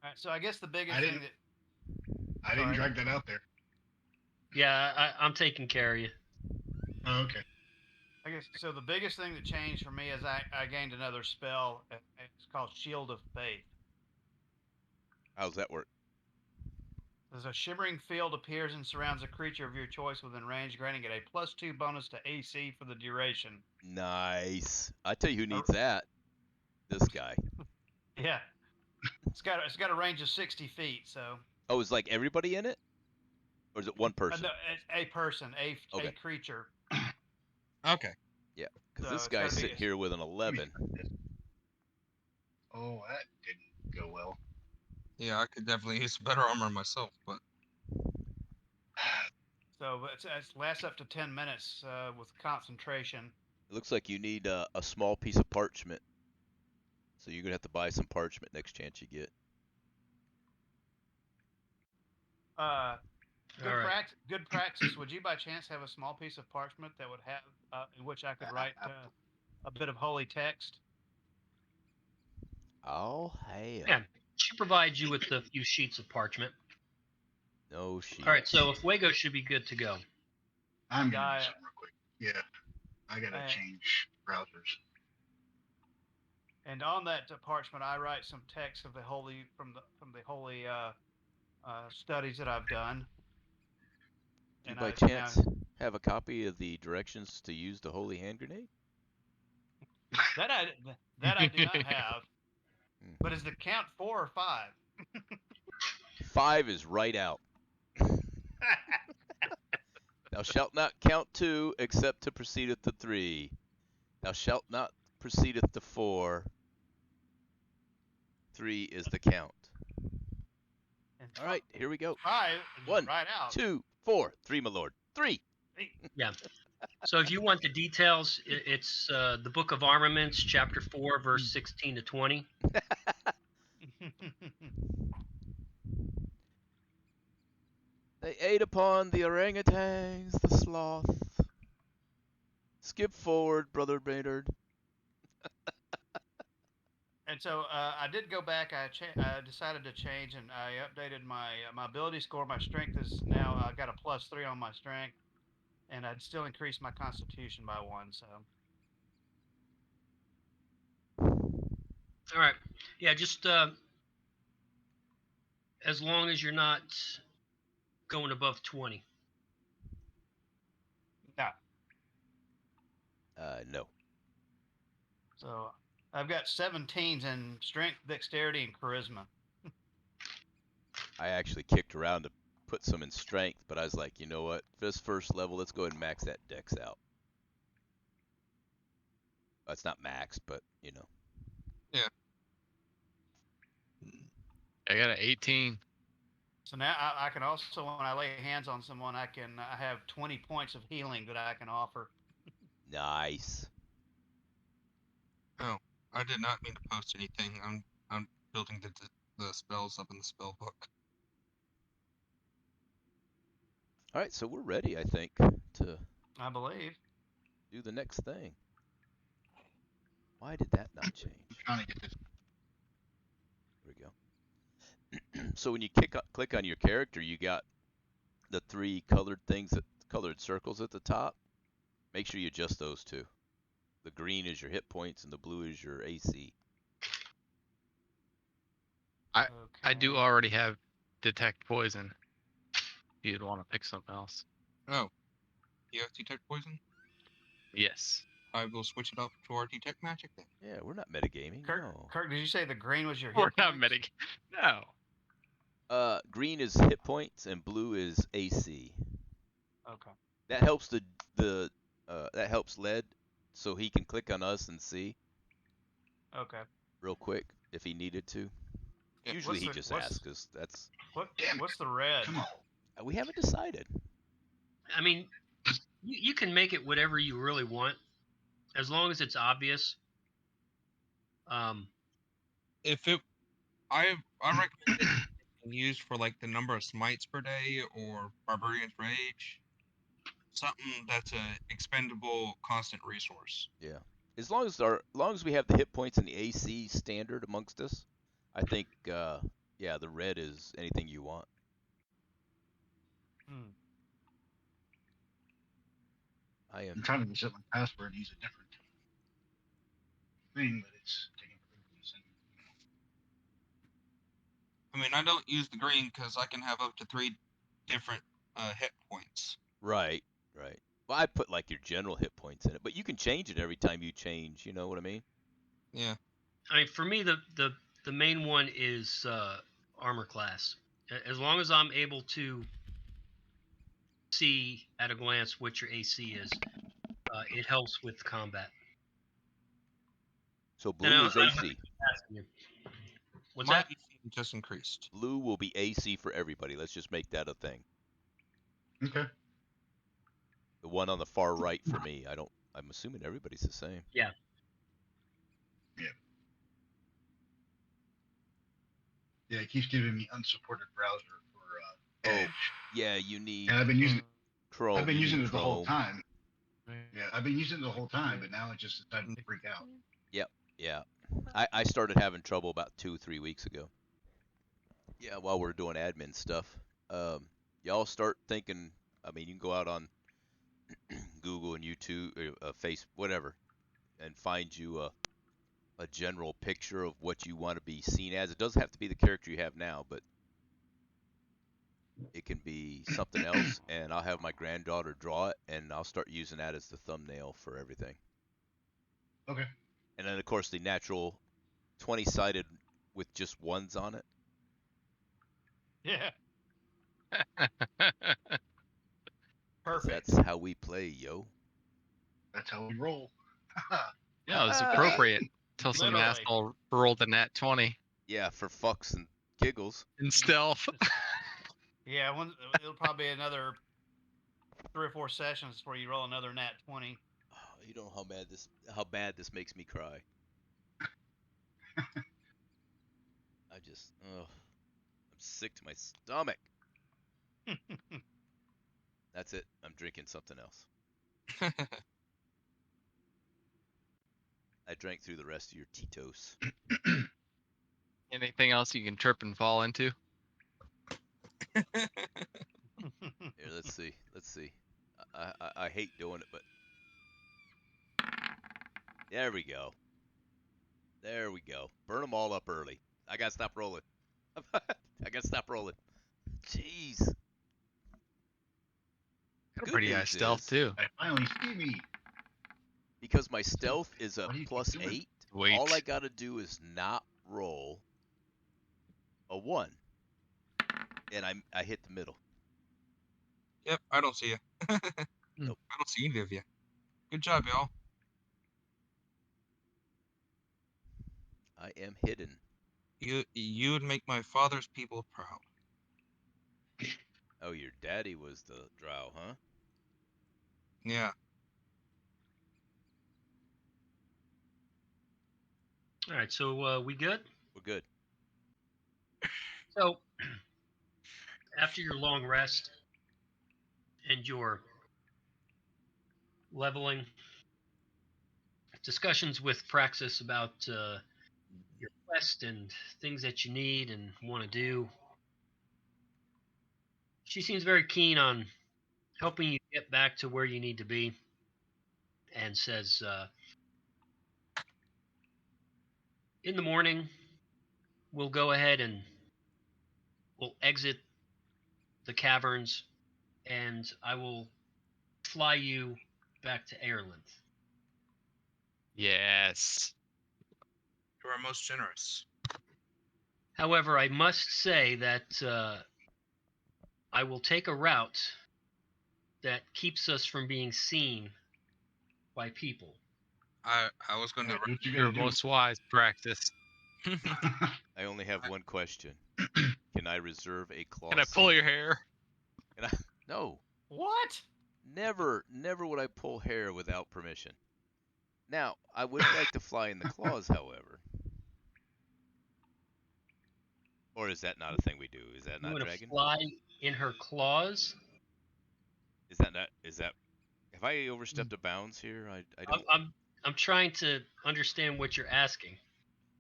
right, so I guess the biggest I thing didn't- that I didn't Sorry. drag that out there. Yeah, I'm taking care of you. Oh, okay. I guess so. The biggest thing that changed for me is I gained another spell. It's called Shield of Faith. How's that work? As a shimmering field appears and surrounds a creature of your choice within range, granting it a +2 bonus to AC for the duration. Nice. I tell you who needs that. This guy. Yeah. It's got a range of 60 feet, so. Oh, is like everybody in it? Or is it one person? No, it's a person, a Okay. creature. Okay. Because So this it's guy's gotta be- sitting here with an 11. Oh, that didn't go well. Yeah, I could definitely use better armor myself, but So it lasts up to 10 minutes with concentration. It looks like you need a small piece of parchment. So you're going to have to buy some parchment next chance you get. Good, All right. good praxis. Would you by chance have a small piece of parchment that would have in which I could write a bit of holy text? Oh, hell. Yeah. She provides you with a few sheets of parchment. No shit. All right, so Fuego should be good to go. I'm Guy- gonna do something real quick. Yeah, I gotta Uh, change browsers. And on that parchment, I write some text of the holy from the holy studies that I've done. Do you And by I- chance have a copy of the directions to use the holy hand grenade? That I do not have. Hmm. But is the count 4 or 5? 5 is right out. Thou shalt not count 2 except to proceedeth to 3. Thou shalt not proceedeth to 4. 3 is the count. And All right, here we go. 5 is 1, right out. 2, 4. 3, my lord. 3. Yeah. So if you want the details, it's the Book of Armaments, chapter 4, verse 16 to 20. Uh, They ate upon the orangutans, the sloth. Skip forward, Brother Maynard. And so I did go back. I decided to change, and I updated my ability score. My strength is now I got a +3 on my strength, and I'd still increase my constitution by 1. So All right. Yeah, just as long as you're not going above 20. no. No. So I've got 17s in strength, dexterity, and charisma. I actually kicked around to put some in strength, but I was like, you know what? This first level, let's go ahead and max that dex out. It's not maxed, but you know. I got an 18. So now I can also, when I lay hands on someone, I have 20 points of healing that I can offer. Nice. Oh, I did not mean to post anything. I'm building the spells up in the spell book. All right, so we're ready, I think, to I believe. do the next thing. Why did that not change? Trying to get this. There we go. So when you click on your character, you got the 3 colored things, colored circles at the top. Make sure you adjust those 2. The green is your hit points, and the blue is your AC. I do already have detect poison. If you'd want to pick something else. Oh, you have detect poison? Yes. I will switch it up to our detect magic then. Yeah, we're not metagaming. Kirk, No. Kirk, did you say the green was your hit We're not points? medic. No. Green is hit points, and blue is AC. Okay. That helps that helps Led, so he can click on us and see Okay. real quick if he needed to. Yeah. Usually he What's the- just what's- asks, because that's Damn it. What's the red? Come on. we haven't decided. I mean, you can make it whatever you really want, as long as it's obvious. If it, I recommend it being used for like the number of smites per day or Barbarian's Rage. Something that's a expendable constant resource. Yeah. As long as we have the hit points and the AC standard amongst us, I think yeah, the red is anything you want. Hmm. I'm trying to reset my password and use a different thing, but it's taking forever to send me. I mean, I don't use the green because I can have up to 3 different hit points. Right. Well, I put like your general hit points in it, but you can change it every time you change. You know what I mean? Yeah. I mean, for me, the main one is armor class. As long as I'm able to see at a glance what your AC is, it helps with combat. So blue Now, is AC. What's My that? AC just increased. Blue will be AC for everybody. Let's just make that a thing. Okay. The one on the far right for me. I'm assuming everybody's the same. Yeah. Yeah, it keeps giving me unsupported browser for Edge. Yeah, you need And I've been using Chrome. I've been you using need it the whole Chrome. time. Yeah, I've been using it the whole time, but now it just decided to freak out. Yeah. I started having trouble about 2-3 weeks ago. Yeah, while we're doing admin stuff. Y'all start thinking, I mean, you can go out on Google and YouTube, Face, whatever, and find you a general picture of what you want to be seen as. It doesn't have to be the character you have now, but it can be something else, and I'll have my granddaughter draw it, and I'll start using that as the thumbnail for everything. Okay. And then, of course, the natural 20-sided with just ones on it. Yeah. 'Cause Perfect. that's how we play, yo. That's how we roll. Yeah, it was appropriate until some Literally. asshole rolled a nat 20 Yeah, for fucks and giggles. in stealth. Yeah, it'll probably be another 3 or 4 sessions before you roll another nat 20. Oh, you don't know how bad this makes me cry. I'm sick to my stomach. That's it. I'm drinking something else. I drank through the rest of your Tito's. Anything else you can trip and fall into? Here, let's see. Let's see. I hate doing it, but there we go. There we go. Burn them all up early. I gotta stop rolling. I gotta stop rolling. Jeez. Got a Good pretty high news stealth is, too. I finally see me. because my stealth is a What do you keep plus doing? 8, Wait. all I gotta do is not roll a 1. And I hit the middle. Yep, I don't see you. Nope. I don't see any of you. Good job, y'all. I am hidden. You would make my father's people proud. Oh, your daddy was the drow, huh? Yeah. All right, so we good? We're good. So, after your long rest and your leveling, discussions with Praxis about your quest and things that you need and want to do, she seems very keen on helping you get back to where you need to be, and says, in the morning, we'll go ahead and we'll exit the caverns, and I will fly you back to Ireland. Yes. You are most generous. However, I must say that I will take a route that keeps us from being seen by people. I was going to. Alright, what you Your gotta do? most wise practice. I only have one question. Can I reserve a claw? Can I pull seat? your hair? Can I? No. What? Never would I pull hair without permission. Now, I would like to fly in the claws, however. Or is that not a thing we do? Is that You not want to dragon? fly in her claws? Is that not? Is that? Have I overstepped a bounds here? I don't. I'm trying to understand what you're asking.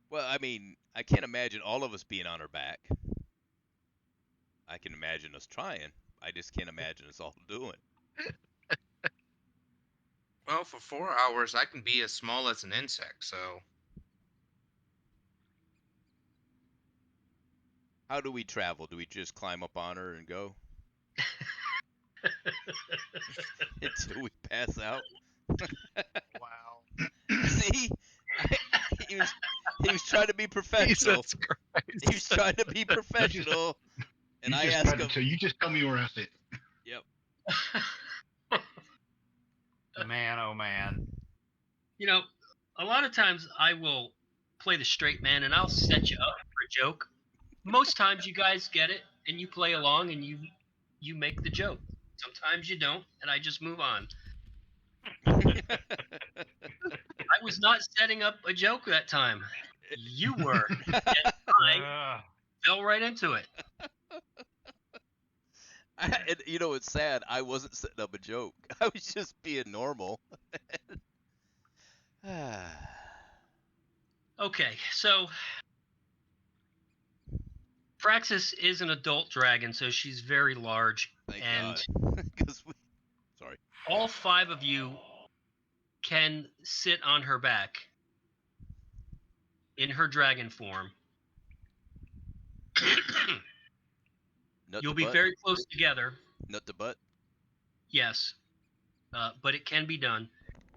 Well, I mean, I can't imagine all of us being on her back. I can imagine us trying. I just can't imagine us all doing. Well, for 4 hours, I can be as small as an insect, so. How do we travel? Do we just climb up on her and go until we pass out? Wow. See, he was trying to be professional. Jesus Christ. He was trying to be professional, and I asked him. So you just tell me where I sit. Yep. Man, oh man. You know, a lot of times I will play the straight man and I'll set you up for a joke. Most times you guys get it and you play along and you make the joke. Sometimes you don't and I just move on. I was not setting up a joke that time. You were. And I fell right into it. And you know, it's sad. I wasn't setting up a joke. I was just being normal. Okay, so Praxis is an adult dragon, so she's very large. Thank and God. 'Cause sorry. all 5 of you can sit on her back in her dragon form. Nut You'll to be butt? very close together, Nut to butt. yes, but it can be done.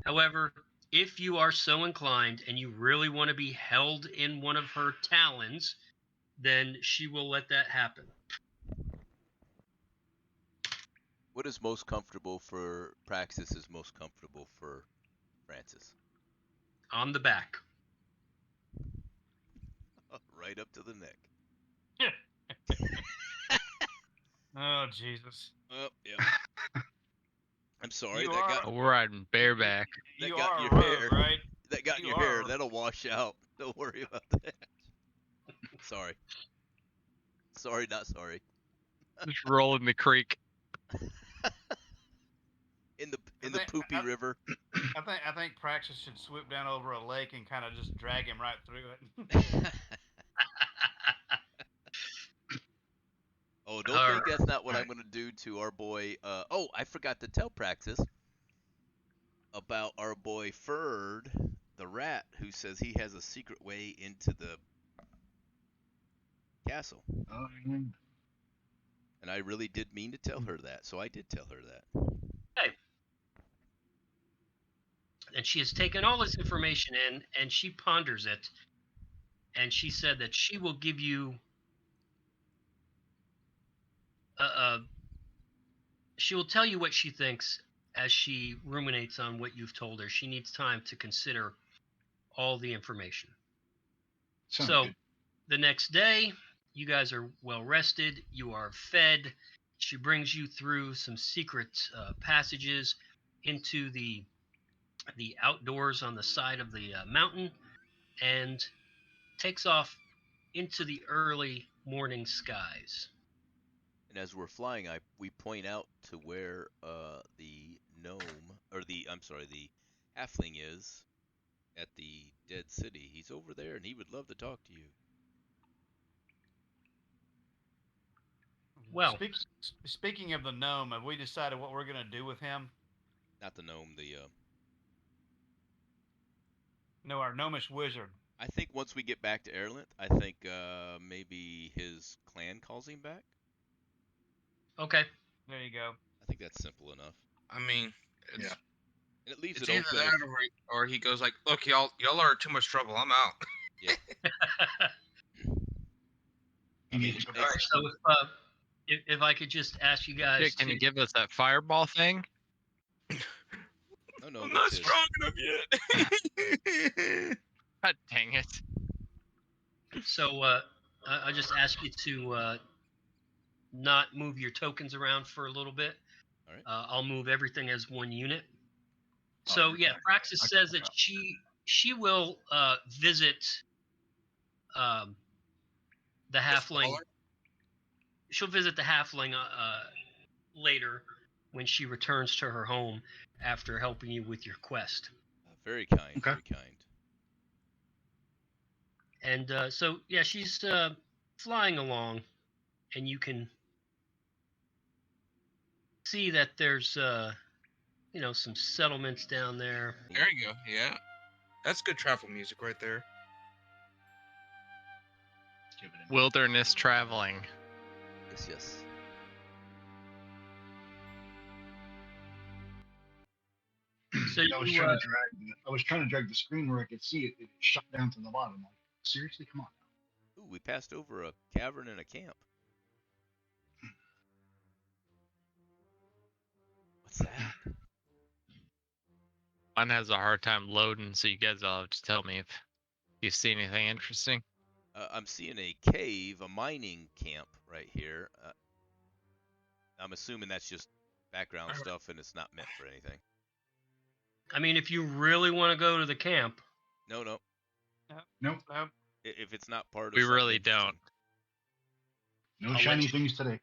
However, if you are so inclined and you really want to be held in one of her talons, then she will let that happen. What is most comfortable for Praxis is most comfortable for Francis. On the back. Right up to the neck. Oh Jesus. Oh, yeah. I'm sorry. You that are- got Oh, we're riding bareback. that You got are in a your rogue, hair. right? That got in You your hair. are. That'll wash out. Don't worry about that. Sorry. Sorry, not sorry. Just roll in the creek. in the I think- poopy river. I think Praxis should swoop down over a lake and kind of just drag him right through it. Oh, don't think that's not what I'm gonna do to our boy. Oh, I forgot to tell Praxis about our boy Ferd, the rat, who says he has a secret way into the castle. Um, And I really did mean to tell her that, so I did tell her that. And she has taken all this information in, and she ponders it. And she said that she will give you she will tell you what she thinks as she ruminates on what you've told her. She needs time to consider all the information. sounds So good. the next day, you guys are well rested. You are fed. She brings you through some secret passages into the outdoors on the side of the mountain, and takes off into the early morning skies. And as we're flying, we point out to where the gnome, or the halfling is at the dead city. He's over there, and he would love to talk to you. Well, Speaking of the gnome, have we decided what we're gonna do with him? Not the gnome, No, our gnomish wizard. I think once we get back to Airlith, I think maybe his clan calls him back. okay. There you go. I think that's simple enough. I mean, it's, Yeah. And it leaves it's it either open. that or he goes like, "Look, y'all are too much trouble. I'm out." You need to go All back. right. So if I could just ask you guys, Jake, can to, you give us that fireball thing? Oh no, I'm that's not his. strong enough yet. God dang it. so I just ask you to not move your tokens around for a little bit. All right. I'll move everything as one unit. Oh, So you're yeah, fine. Praxis I can says work that out. she will visit the halfling. She'll visit the halfling later when she returns to her home after helping you with your quest. Very kind. Okay. Very kind. And so yeah, she's flying along, and you can see that there's some settlements down there. There you go. Yeah, that's good travel music right there. Give it a Wilderness traveling. Yes. So I was trying to drag the screen where I could see it. It shot down to the bottom. I'm like, seriously, come on. Ooh, we passed over a cavern and a camp. What's that? Mine has a hard time loading, so you guys all have to tell me if you see anything interesting. I'm seeing a cave, a mining camp right here. I'm assuming that's just background stuff and it's not meant for anything. I mean, if you really want to go to the camp, No. Nope. If it's not part of We something really don't. interesting. No I'll shiny let you- things today.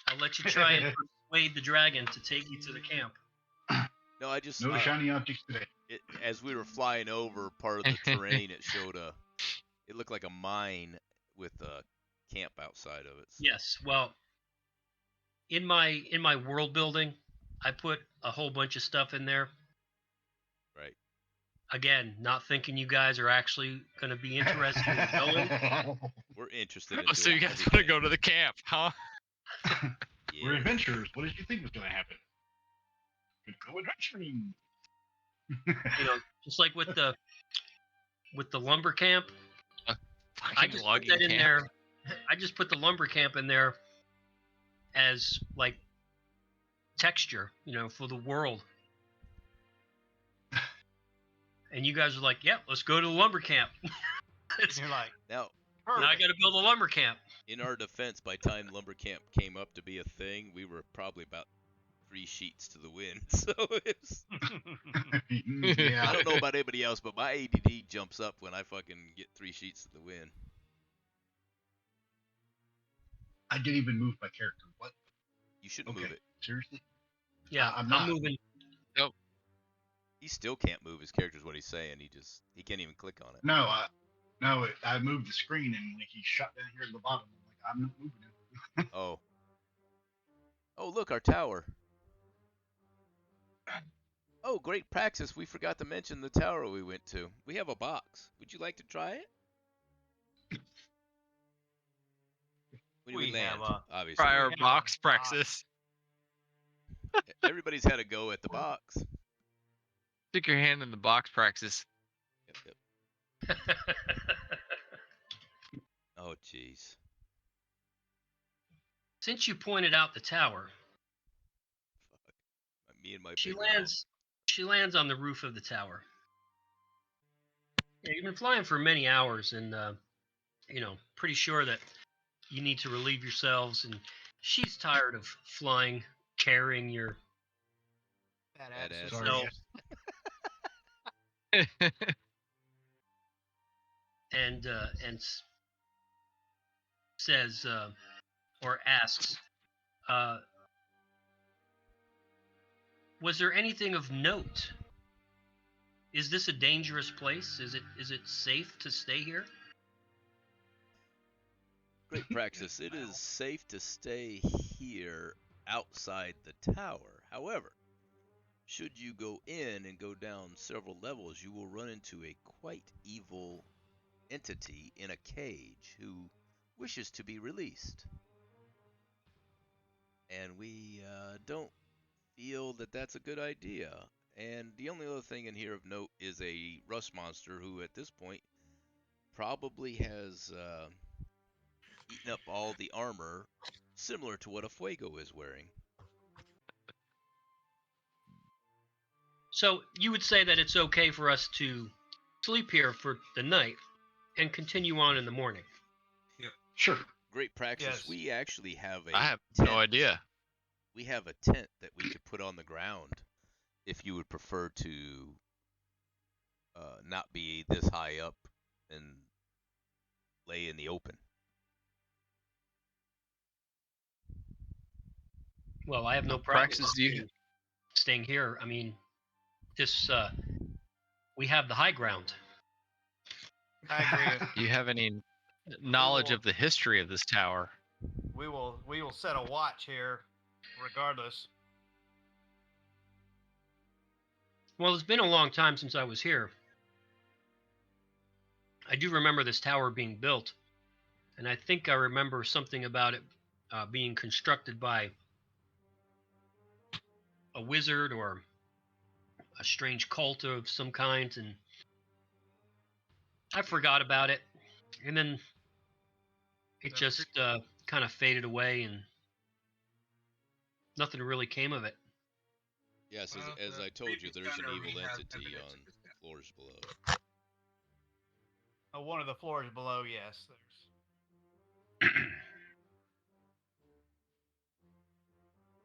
I'll let you try and persuade the dragon to take you to the camp. No, I just No shiny objects today. as we were flying over part of the terrain, it showed it looked like a mine with a camp outside of it. So. Yes. Well, in my world building, I put a whole bunch of stuff in there. Right. Again, not thinking you guys are actually going to be interested in going. We're interested in Oh, so you doing guys want to everything. go to the camp, huh? We're Yeah. adventurers. What did you think was going to happen? Could go adventuring. Just like with the lumber camp. I Fucking just put logging that in camp. there. I just put the lumber camp in there as like texture, for the world. And you guys are like, "Yep, let's go to the lumber camp." And you're like, Now, Now I got to build a lumber camp. in our defense, by the time lumber camp came up to be a thing, we were probably about 3 sheets to the wind. So it's, I Yeah. don't know about anybody else, but my ADD jumps up when I fucking get 3 sheets to the wind. I didn't even move my character. What? You shouldn't Okay. move it. Seriously? Yeah, I'm I'm not. moving. He still can't move his character. Is what he's saying. He can't even click on it. No, I moved the screen and like he shut down here at the bottom. I'm like, I'm not moving it. Oh. Oh, look, our tower. Oh, great praxis. We forgot to mention the tower we went to. We have a box. Would you like to try it? When We we land, have a- obviously. Prior have a box box. praxis. Everybody's had a go at the box. Stick your hand in the box praxis. Yep. Oh, jeez. Since you pointed out the tower, Me and my she big lands. She lands on the roof of the tower. Yeah, you've been flying for many hours, and pretty sure that you need to relieve yourselves. And she's tired of flying, carrying your. That Badass. Sorry. So, and says or asks, was there anything of note? Is this a dangerous place? Is it safe to stay here? Great praxis. It is safe to stay here outside the tower. However, should you go in and go down several levels, you will run into a quite evil entity in a cage who wishes to be released. And we don't feel that that's a good idea. And the only other thing in here of note is a rust monster who at this point probably has eaten up all the armor similar to what a Fuego is wearing. So you would say that it's okay for us to sleep here for the night and continue on in the morning? Sure. Great praxis. Yes. We actually have a I have tent. no idea. We have a tent that we could put on the ground if you would prefer to not be this high up and lay in the open. Well, I have no problem Praxis, do you staying here. I mean, this we have the high ground. I agree. do you have any knowledge of the history of this tower? we will set a watch here, regardless. Well, it's been a long time since I was here. I do remember this tower being built, and I think I remember something about it being constructed by a wizard or a strange cult of some kind, and I forgot about it. And then it just kind of faded away, and nothing really came of it. Yes, Well, as the I told you, previous there's an owner, evil we have entity evidence on of this now. floors below. One of the floors below, yes. There's.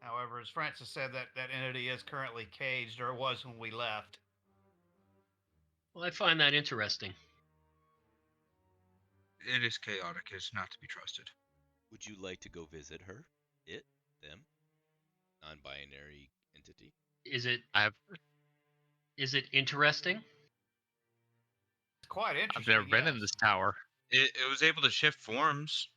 However, as Francis said, that entity is currently caged, or was when we left. Well, I find that interesting. It is chaotic. It's not to be trusted. Would you like to go visit her? It? Them? Non-binary entity? Is it I have. is it interesting? It's quite interesting. I've never been in yes. this tower. It was able to shift forms.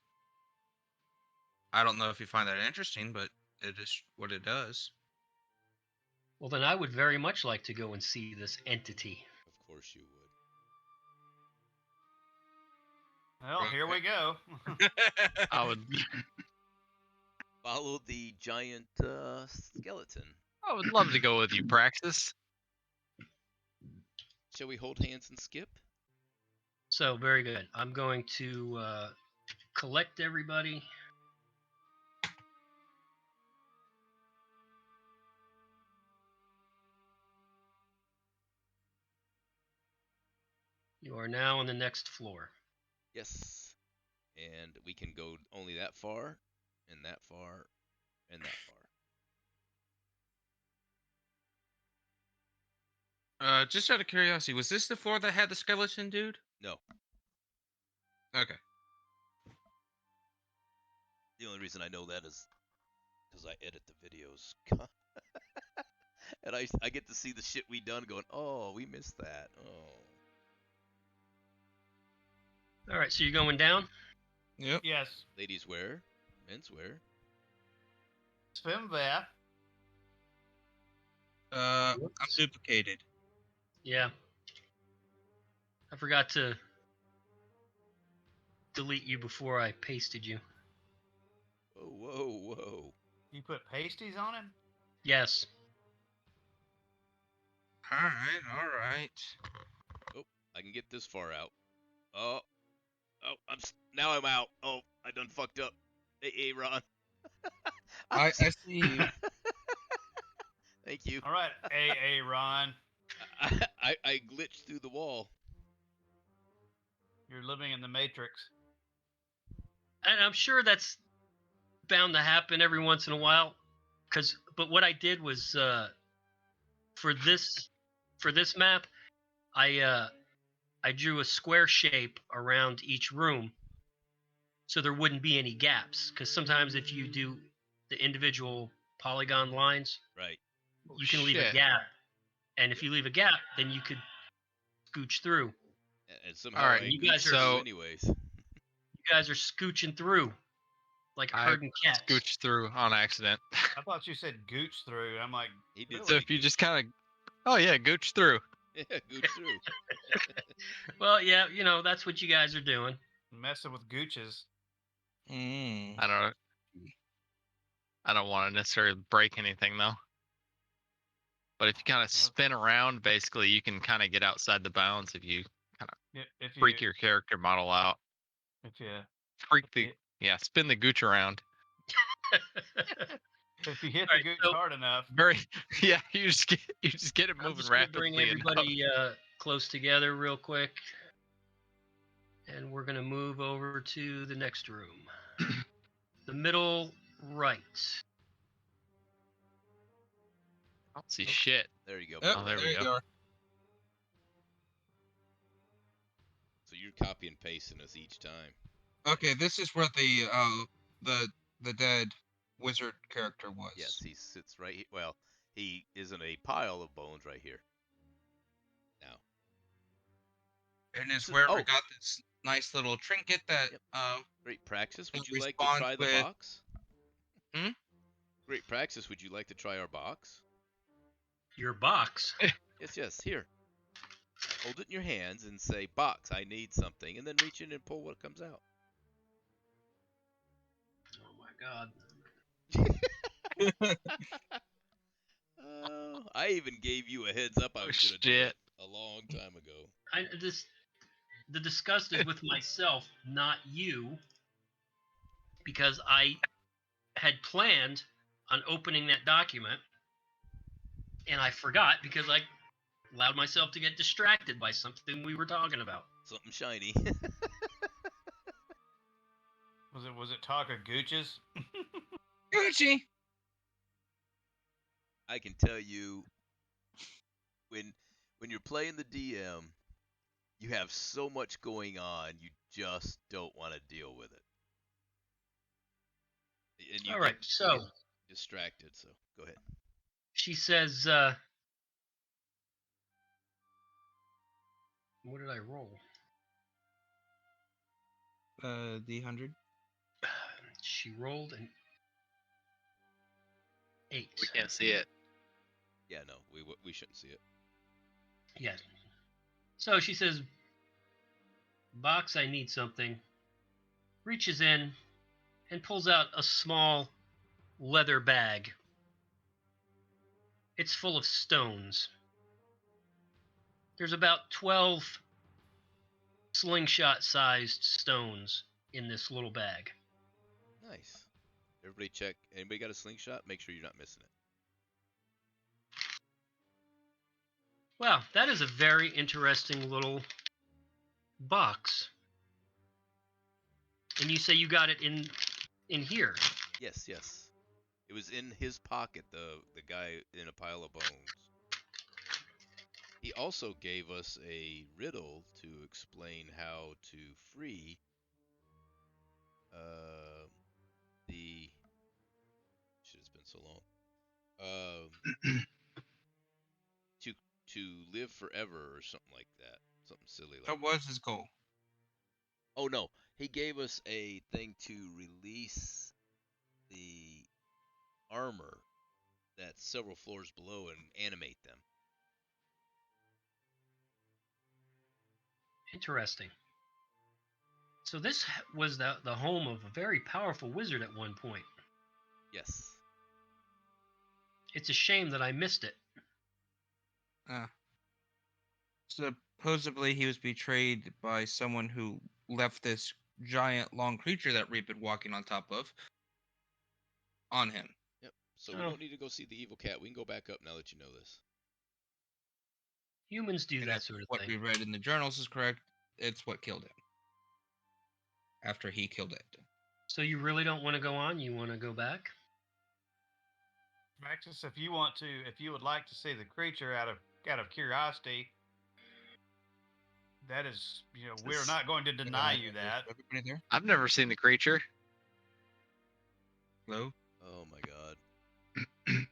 I don't know if you find that interesting, but it is what it does. Well, then I would very much like to go and see this entity. Of course you would. Well, here we go. I would. Follow the giant skeleton. I would love to go with you, Praxis. Shall we hold hands and skip? So very good. I'm going to collect everybody. You are now on the next floor. Yes. And we can go only that far, and that far, and that far. Just out of curiosity, was this the floor that had the skeleton dude? No. Okay. The only reason I know that is because I edit the videos. And I get to see the shit we done going, oh, we missed that. Oh. All right, so you're going down? Yep. Yes. Ladies wear, men's wear. Swimwear. I'm duplicated. Yeah. I forgot to delete you before I pasted you. Whoa, whoa, whoa. You put pasties on him? Yes. Alright. Oh, I can get this far out. Oh, now I'm out. Oh, I done fucked up. Hey, Ron. I see you. Thank you. All right, Ron. I glitched through the wall. You're living in the Matrix. And I'm sure that's bound to happen every once in a while. But what I did was for this map, I drew a square shape around each room, so there wouldn't be any gaps. Because sometimes if you do the individual polygon lines, Right. you can leave a Shit. gap, and if you leave a gap, then you could scooch through. And somehow All right, I you glitched guys are- through so- anyways. You guys are scooching through like a I herding cats. Scooch through on accident. I thought you said gooch through. I'm like, He did So say if you gooch. just kind of, oh yeah, gooch through. Yeah, gooch through. Well, yeah, that's what you guys are doing. messing with gooches. Mm. I don't want to necessarily break anything though. But if you kind of spin around, basically you can kind of get outside the bounds if you If you freak your character model out. if you Spin the gooch around. if you hit All the right, gooch so- hard enough, You just get it I'm moving just gonna rapidly bring enough. everybody close together real quick, and we're gonna move over to the next room, the middle right. I don't see shit. There you go. Yep, Oh, there we there you go. are. So you're copy and pasting us each time. Okay, this is where the dead wizard character was. Yes, he sits right here. Well, he is in a pile of bones right here. Now. And it's where Oh. we got this nice little trinket that Yep. Great Praxis, would It you like to responds try the with- box? Hmm? Great Praxis, would you like to try our box? Your box. Yes, here. Hold it in your hands and say, box, I need something, and then reach in and pull what comes out. Oh my God. I even gave you a heads up I Oh, was going to do shit. it a long time ago. The disgust is with myself, not you, because I had planned on opening that document, and I forgot because I allowed myself to get distracted by something we were talking about. Something shiny. was it talk of gooches? Gucci. I can tell you, when you're playing the DM, you have so much going on, you just don't want to deal with it. And you All get- right, so you get distracted, so go ahead. she says, what did I roll? D100. She rolled an 8. We can't see it. Yeah, no, we shouldn't see it. Yeah. So she says, box, I need something. Reaches in and pulls out a small leather bag. It's full of stones. There's about 12 slingshot-sized stones in this little bag. Nice. Everybody check. Anybody got a slingshot? Make sure you're not missing it. Wow, that is a very interesting little box. And you say you got it in here. Yes. It was in his pocket, the guy in a pile of bones. He also gave us a riddle to explain how to free the shit. It's been so long. To live forever or something like that. Something silly like That was his goal. Oh no, he gave us a thing to release the armor that's several floors below and animate them. Interesting. So this was the home of a very powerful wizard at one point. Yes. It's a shame that I missed it. Supposedly he was betrayed by someone who left this giant long creature that we've been walking on top of on him. Yep. So we Oh. don't need to go see the evil cat. We can go back up now that you know this. Humans do And that if sort of what thing. we read in the journals is correct, it's what killed him. After he killed it. So you really don't want to go on? You want to go back? Maxis, if you would like to see the creature out of curiosity, that is, we're not going to deny you that. Everybody there? I've never seen the creature. Hello? Oh my god. I'm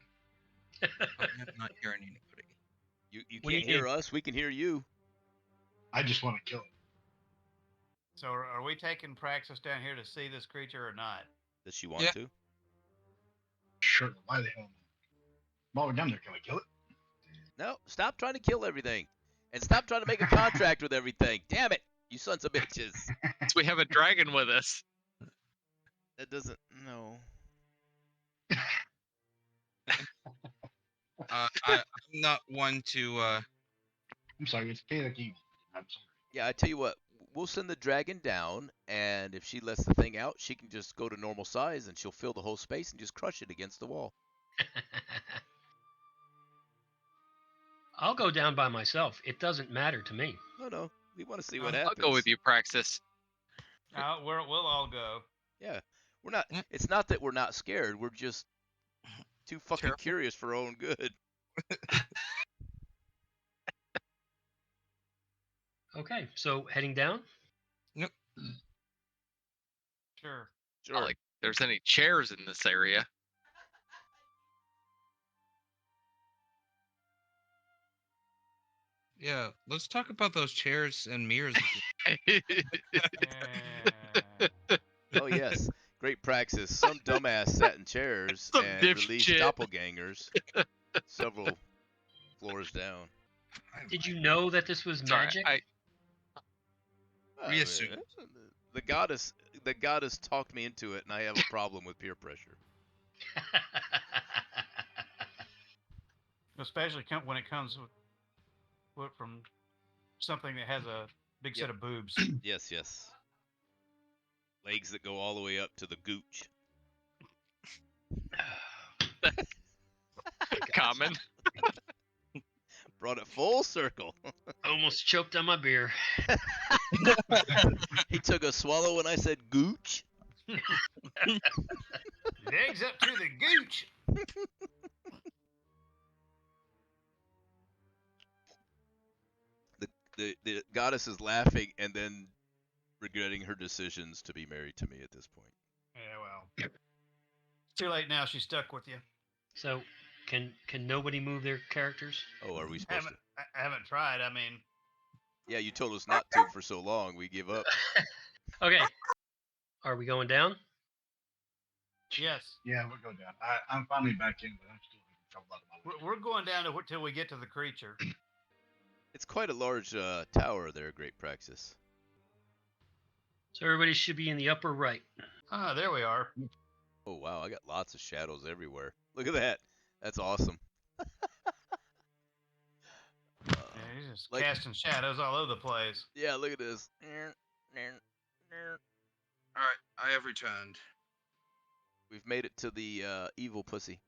not hearing anybody. You What do can't you hear need? us. We can hear you. I just want to kill it. So are we taking Praxis down here to see this creature or not? Does she want Yeah. to? Sure. Why the hell not? While we're down there, can we kill it? No. Stop trying to kill everything. And stop trying to make a contract with everything. Damn it. You sons of bitches. So we have a dragon with us. That doesn't. No. I'm not one to. I'm sorry, it's chaotic evil. I'm sorry. Yeah, I tell you what. We'll send the dragon down, and if she lets the thing out, she can just go to normal size, and she'll fill the whole space and just crush it against the wall. I'll go down by myself. It doesn't matter to me. No. We want to see what I'll happens. go with you, Praxis. We'll all go. Yeah. We're not. Mm. It's not that we're not scared. We're just too fucking Terrible. curious for our own good. Okay, so heading down? Sure. Sure. Not like there's any chairs in this area. Yeah, let's talk about those chairs and mirrors. Oh yes, great praxis. Some dumbass sat in chairs Some and dipshit. released doppelgangers several floors down. Did you know that this was Sorry, magic? I We mean, assumed. the goddess talked me into it, and I have a problem with peer pressure. Especially when it comes from something that has a big set of boobs. Yes. Legs that go all the way up to the gooch. Common. Brought it full circle. Almost choked on my beer. He took a swallow when I said gooch. Legs up to the gooch. The goddess is laughing and then regretting her decisions to be married to me at this point. Yeah, well. It's too late now. She's stuck with you. So, can nobody move their characters? Oh, are we supposed to? I haven't tried. I mean, Yeah, you told us not to for so long. We give up. Okay. Are we going down? yes. Yeah, we'll go down. I'm finally back in, but I'm still having trouble out of my way. We're going down till we get to the creature. It's quite a large tower there, Great Praxis. So everybody should be in the upper right. Ah, there we are. Oh wow, I got lots of shadows everywhere. Look at that. That's awesome. Yeah, he's just Like- casting shadows all over the place. Yeah, look at this. Alright, I have returned. We've made it to the evil pussy.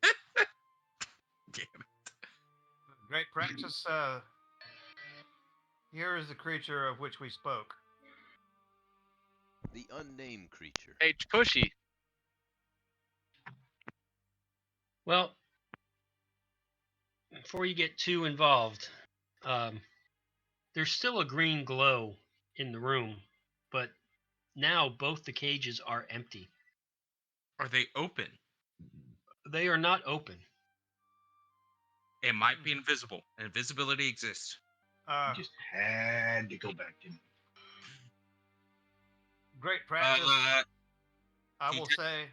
Damn it. Great practice. Here is the creature of which we spoke. The unnamed creature. Hey, Pushy. Well, before you get too involved, there's still a green glow in the room, but now both the cages are empty. Are they open? They are not open. It might be invisible. Invisibility exists. You just had to go back to. Great practice. I he will did- say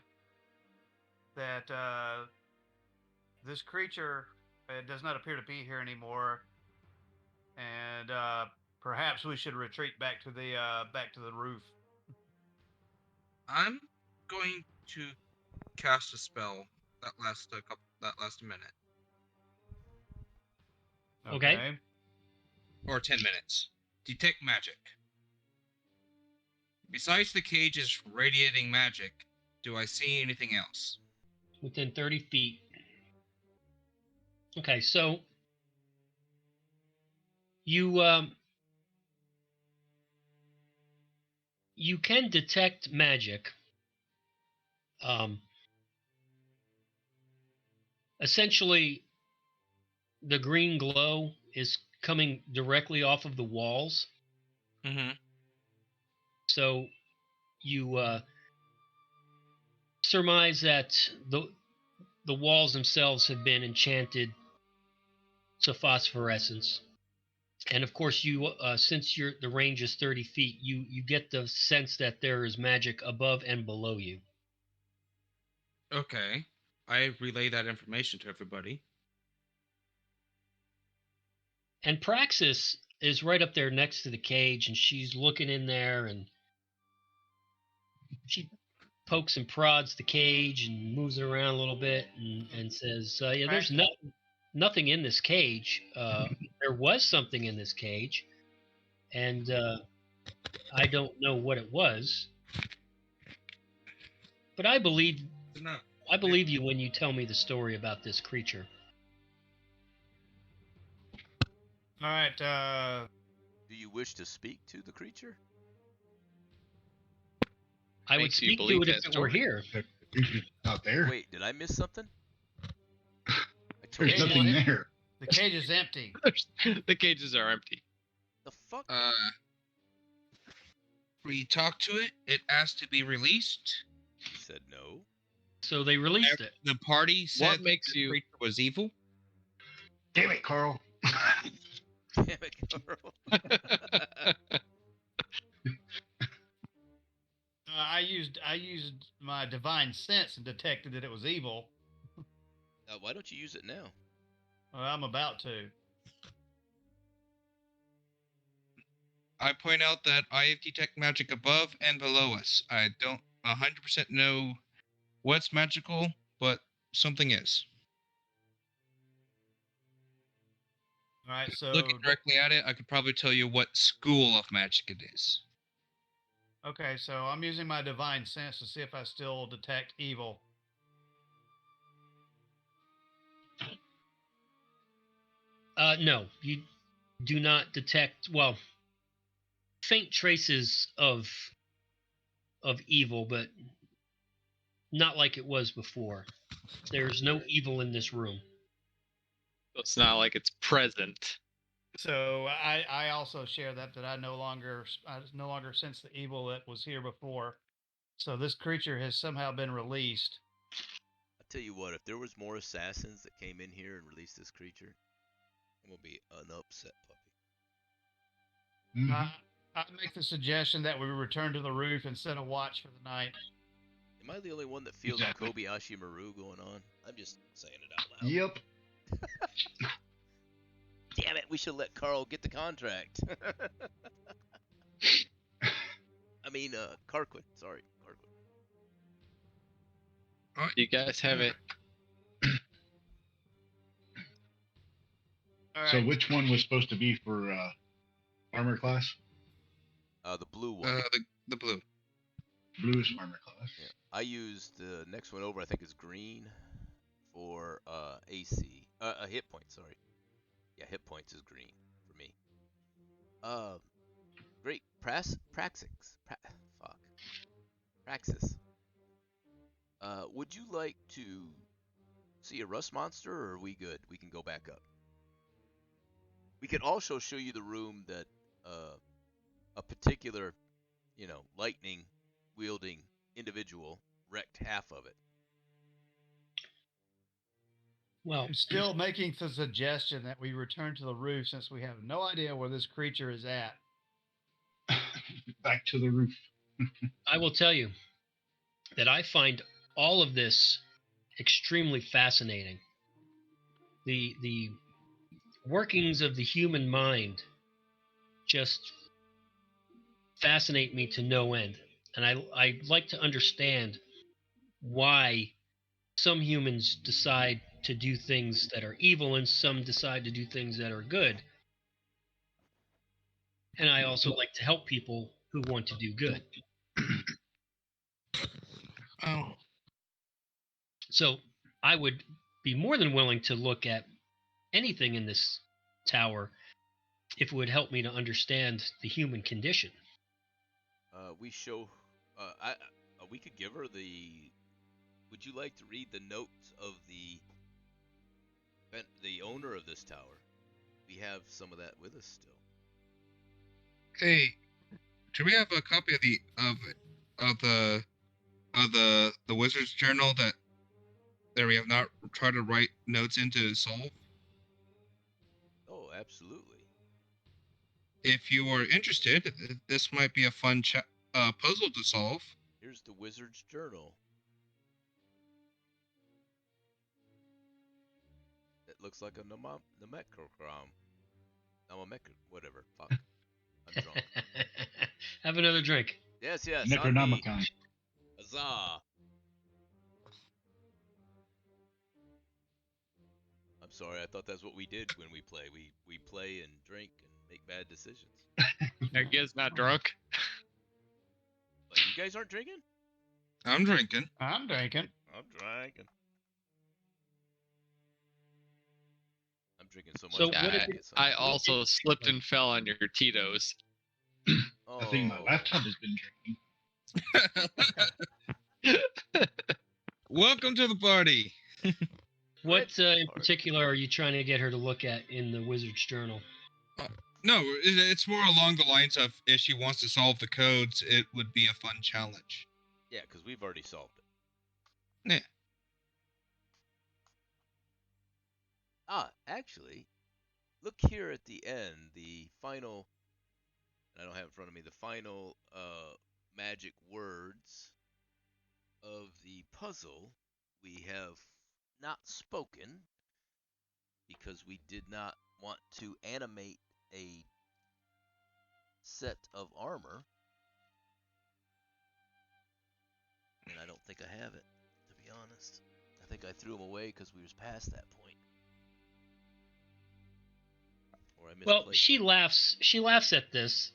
that this creature does not appear to be here anymore, and perhaps we should retreat back to the roof. I'm going to cast a spell that lasts a minute Okay. or 10 minutes. Detect magic. Besides the cages radiating magic, do I see anything else? Within 30 feet. Okay, so you can detect magic. Essentially, the green glow is coming directly off of the walls. Mm-hmm. So you surmise that the walls themselves have been enchanted to phosphorescence. And of course, you since the range is 30 feet, you get the sense that there is magic above and below you. Okay. I relay that information to everybody. And Praxis is right up there next to the cage, and she's looking in there, and she pokes and prods the cage and moves it around a little bit, and says, "Yeah, there's nothing in this cage. There was something in this cage, and I don't know what it was, but I believe you when you tell me the story about this creature." All right. Do you wish to speak to the creature? I would Makes you speak to believe it if that it were story. here. The creature's not there. Wait, did I miss something? I told There's Cage you. is nothing em- there. The cage is empty. The cages are empty. The fuck? We talked to it. It asked to be released. He said no. So they released it. The party said makes the you- creature was evil. Damn it, Carl. Damn it, Carl. I used my divine sense and detected that it was evil. Why don't you use it now? Well, I'm about to. I point out that I detect magic above and below us. I don't 100% know what's magical, but something is. All right. So Looking directly at it, I could probably tell you what school of magic it is. okay. So I'm using my divine sense to see if I still detect evil. No, you do not detect, well, faint traces of evil, but not like it was before. There's no evil in this room. It's not like it's present. So I also share that I no longer sense the evil that was here before. So this creature has somehow been released. I tell you what, if there was more assassins that came in here and released this creature, I'm gonna be an upset puppy. Mhm. I make the suggestion that we return to the roof and set a watch for the night. Am I the only one that feels Exactly. the Kobayashi Maru going on? I'm just saying it out loud. Yep. Damn it, we should let Carl get the contract. I mean, Carquin. Sorry, Carquin. You guys have it. All So right. which one was supposed to be for armor class? The blue one. The blue. Blue is armor class. Yeah. I used the next one over. I think is green for AC. Hit points. Sorry. Yeah, hit points is green for me. Great. Praxis. Praxis. Would you like to see a rust monster, or are we good? We can go back up. We could also show you the room that a particular, lightning wielding individual wrecked half of it. Well, I'm still making the suggestion that we return to the roof since we have no idea where this creature is at. Back to the roof. I will tell you that I find all of this extremely fascinating. The workings of the human mind just fascinate me to no end. And I like to understand why some humans decide to do things that are evil and some decide to do things that are good. And I also like to help people who want to do good. Oh, So I would be more than willing to look at anything in this tower if it would help me to understand the human condition. We could give her the. Would you like to read the notes of the owner of this tower? We have some of that with us still. hey, do we have a copy of the wizard's journal that we have not tried to write notes into solve? Oh, absolutely. If you are interested, this might be a fun puzzle to solve. Here's the wizard's journal. It looks like a Namekocrom. Whatever. Fuck. I'm drunk. Have another drink. Yes. on Necronomicon. me. Huzzah. I'm sorry, I thought that's what we did when we play. We play and drink and make bad decisions. Are you guys not drunk? But you guys aren't drinking? I'm drinking. I'm drinking. I'm drinking. I'm drinking so much. So I what can't if get some. I also slipped and fell on your Tito's. I think my Oh. laptop has been drinking. Welcome to the party. What in particular are you trying to get her to look at in the wizard's journal? No, it's more along the lines of if she wants to solve the codes, it would be a fun challenge. Yeah, because we've already solved it. Yeah. Actually, look here at the end, the final. I don't have in front of me the final magic words of the puzzle. We have not spoken because we did not want to animate a set of armor. And I don't think I have it, to be honest. I think I threw them away because we was past that point. Or I misplaced Well, she them. laughs. She laughs at this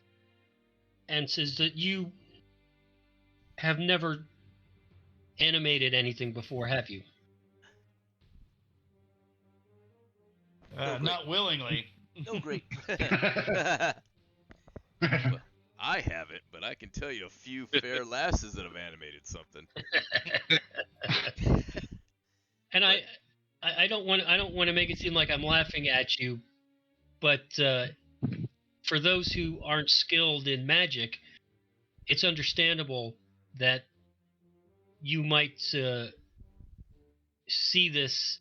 and says that you have never animated anything before, have you? Not willingly. No great. Well, I haven't, but I can tell you a few fair lasses that have animated something. And I don't want to make it seem like I'm laughing at you, but for those who aren't skilled in magic, it's understandable that you might see this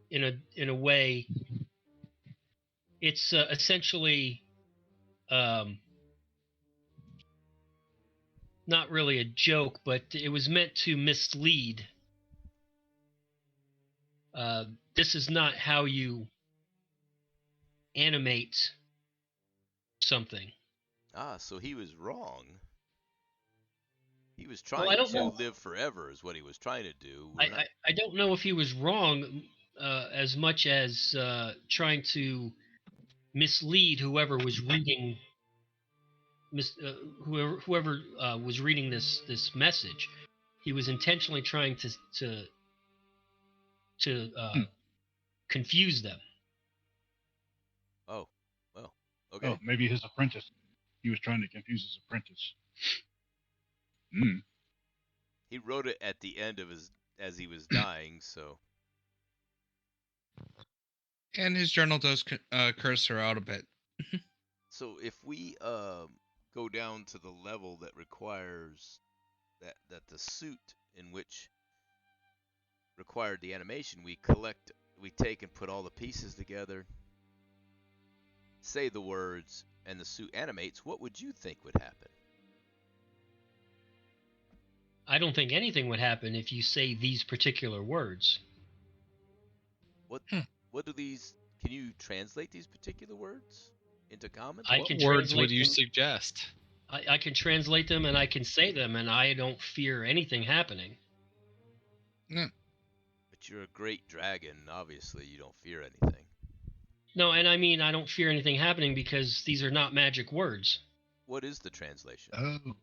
in a way. It's essentially not really a joke, but it was meant to mislead. This is not how you animate something. So he was wrong. He was Well, trying I don't to know. live forever is what he was trying to do. I don't know if he was wrong as much as trying to mislead whoever was reading whoever was reading this message. He was intentionally trying to confuse them. Oh, well, okay. Oh, maybe his apprentice. He was trying to confuse his apprentice. He wrote it at the end of as he was dying, so. And his journal does curse her out a bit. So if we go down to the level that requires that the suit in which required the animation, we take and put all the pieces together, say the words, and the suit animates, what would you think would happen? I don't think anything would happen if you say these particular words. What do these? Can you translate these particular words into common? I What can words would translate you them. suggest? I can translate them and I can say them, and I don't fear anything happening. No. But you're a great dragon. Obviously, you don't fear anything. No, and I mean I don't fear anything happening because these are not magic words. What is the translation? Oh,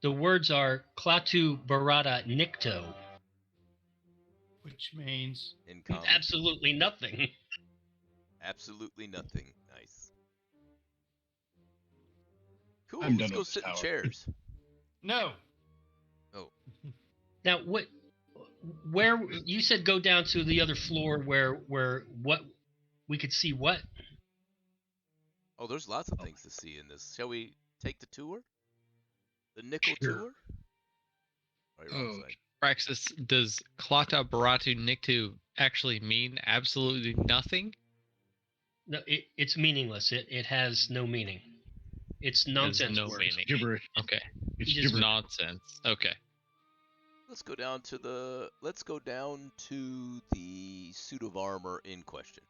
The words are Klaatu Barada Nikto. Which means In common? Absolutely nothing. Absolutely nothing. Nice. Cool. I'm Let's done go with this sit in tower. chairs. no. Now, where you said go down to the other floor where what we could see what? Oh, there's lots of things to see in this. Shall we take the tour? The nickel Sure. tour? Oh, you're wrong Oh. side. Praxis, does Klata Baratu Niktu actually mean absolutely nothing? No, it's meaningless. It has no meaning. It's Has nonsense no words. meaning. gibberish. Okay. It's You just gibberish. Nonsense. Okay. Let's go down to the suit of armor in question.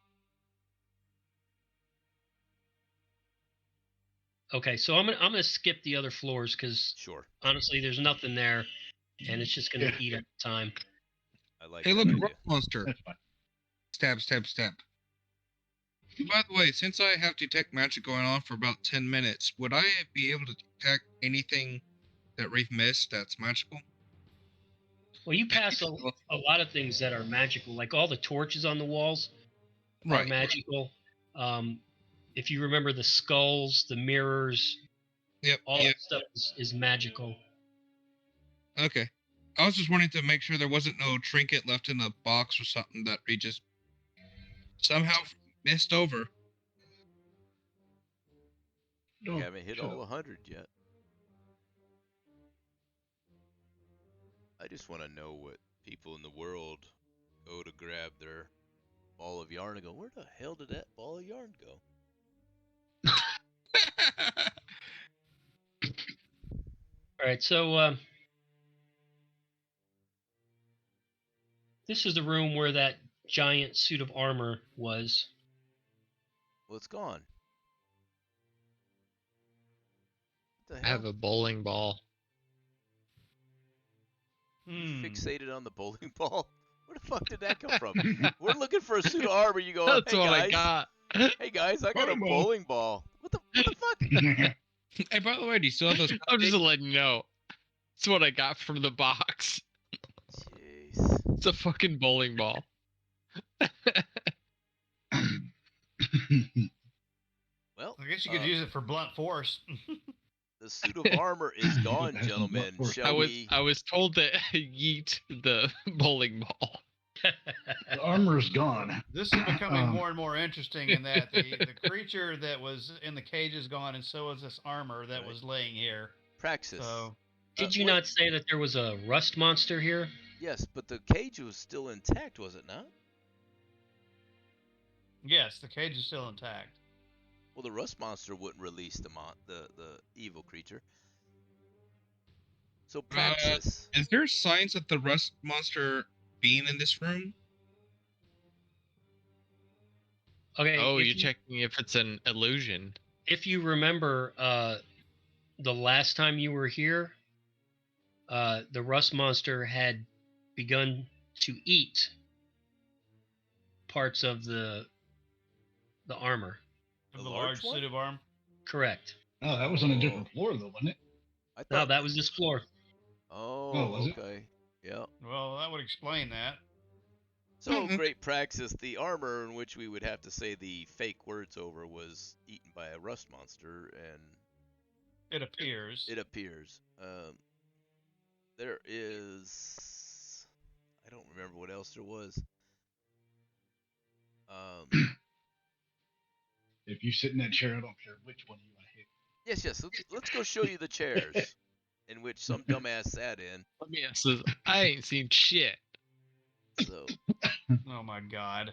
Okay, so I'm gonna skip the other floors because Sure. honestly, there's nothing there, and it's just gonna Yeah. eat up time. I like Hey, that look, idea. rock monster. That's fine. Stab, stab, stab. By the way, since I have detect magic going on for about 10 minutes, would I be able to detect anything that we've missed that's magical? Well, you pass a lot of things that are magical, like all the torches on the walls are Right. magical. If you remember the skulls, the mirrors, Yep. all Yep. that stuff is magical. Okay. I was just wanting to make sure there wasn't no trinket left in the box or something that we just somehow missed over. We Oh, haven't hit shut all up. 100 yet. I just want to know what people in the world go to grab their ball of yarn and go, where the hell did that ball of yarn go? All right, so this is the room where that giant suit of armor was. Well, it's gone. What the I hell? have a bowling ball. Fixated on the bowling ball? Where the fuck did that come from? We're looking for a suit of armor. You go, That's hey what guys, I got. hey guys, I got a Bowling ball. bowling ball. What the fuck? Hey, by the way, do you still have those? I'm just letting you know. It's what I got from the box. Jeez. It's a fucking bowling ball. Well, I guess you could use it for blunt force. the suit of armor is gone, That's some gentlemen. blunt force. Shall we? I was told to yeet the bowling ball. The armor's gone. This is becoming more and more interesting in that the creature that was in the cage is gone, and so is this armor that Right. was laying here. Praxis. So Did you wait. not say that there was a rust monster here? Yes, but the cage was still intact, was it not? yes, the cage is still intact. Well, the rust monster wouldn't release the evil creature. So Praxis. Is there signs of the rust monster being in this room? Okay. Oh, if you're you- checking if it's an illusion. If you remember, the last time you were here, the rust monster had begun to eat parts of the armor. Of The the large large one? suit of armor. Correct. Oh, that was on a different floor, though, wasn't it? I No, thought that was this floor. Oh, was it? okay. Yeah. Well, that would explain that. So great Praxis, the armor in which we would have to say the fake words over was eaten by a rust monster, and It appears. it appears. There is. I don't remember what else there was. If you sit in that chair, I don't care which one you want to hit. Yes, yes. Let's go show you the chairs in which some dumbass sat in. Let me ask this. I ain't seen shit. So Oh my god.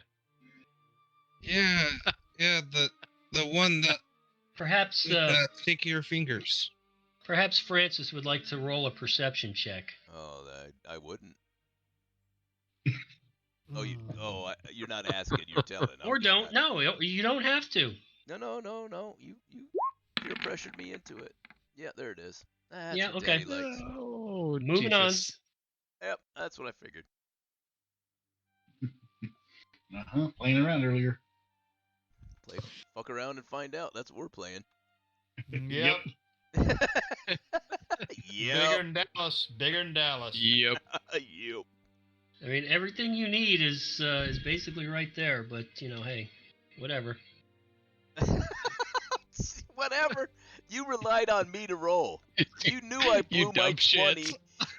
Yeah, the one that Perhaps stickier fingers. perhaps Francis would like to roll a perception check. I wouldn't. You're not asking, you're telling. Or Okay, don't. No, you don't have to. No. You peer pressured me into it. Yeah, there it is. That's Yeah, what okay. Daddy likes. Oh, Moving on. Jesus. Yep, that's what I figured. Playing around earlier. Play fuck around and find out. That's what we're playing. Yep. Yep. Bigger than Dallas. Bigger than Dallas. Yep. Yep. I mean, everything you need is basically right there. But hey, whatever. Whatever. You relied on me to roll. You knew I blew my 20. shits.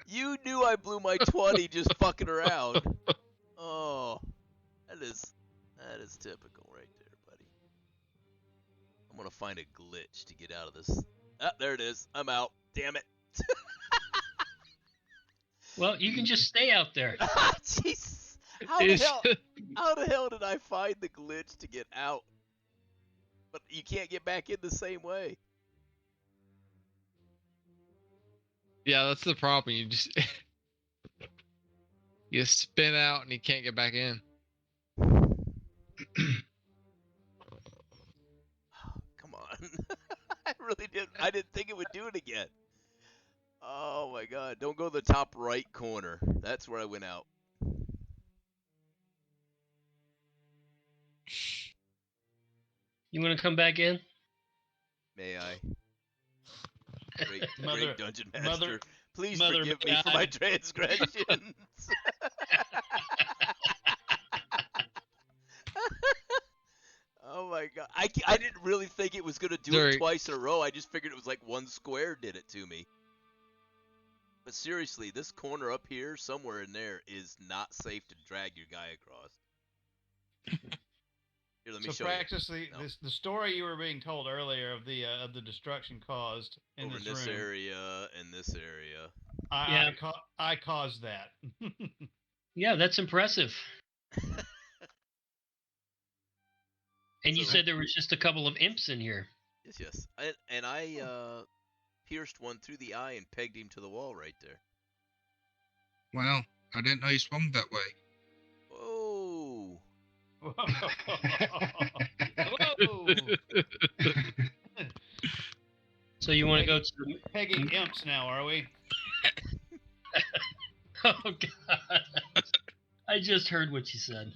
You knew I blew my 20 just fucking around. Oh, that is typical right there, buddy. I'm gonna find a glitch to get out of this. Ah, there it is. I'm out. Damn it. Well, you can just stay out there. Jeez. How the hell did I find the glitch to get out? But you can't get back in the same way. Yeah, that's the problem. You just you spin out and you can't get back in. Come on. I didn't think it would do it again. Oh my god. Don't go to the top right corner. That's where I went out. You want to come back in? May I? Great Mother- Dungeon Master. Mother- Please Mother forgive me for God. my transgressions. Oh my god. I didn't really think it was going to do Sorry. it twice in a row. I just figured it was like one square did it to me. But seriously, this corner up here, somewhere in there, is not safe to drag your guy across. Here, let me So show practice you. the story you were being told earlier of the destruction caused in Over this in this room. area and this area. I caused that. Yeah, that's impressive. And you So- said there was just a couple of imps in here. Yes. And I pierced one through the eye and pegged him to the wall right there. Wow, I didn't know you swung that way. Whoa. Whoa. So you want to go to the... Pegging imps now, are we? Oh, God. I just heard what you said.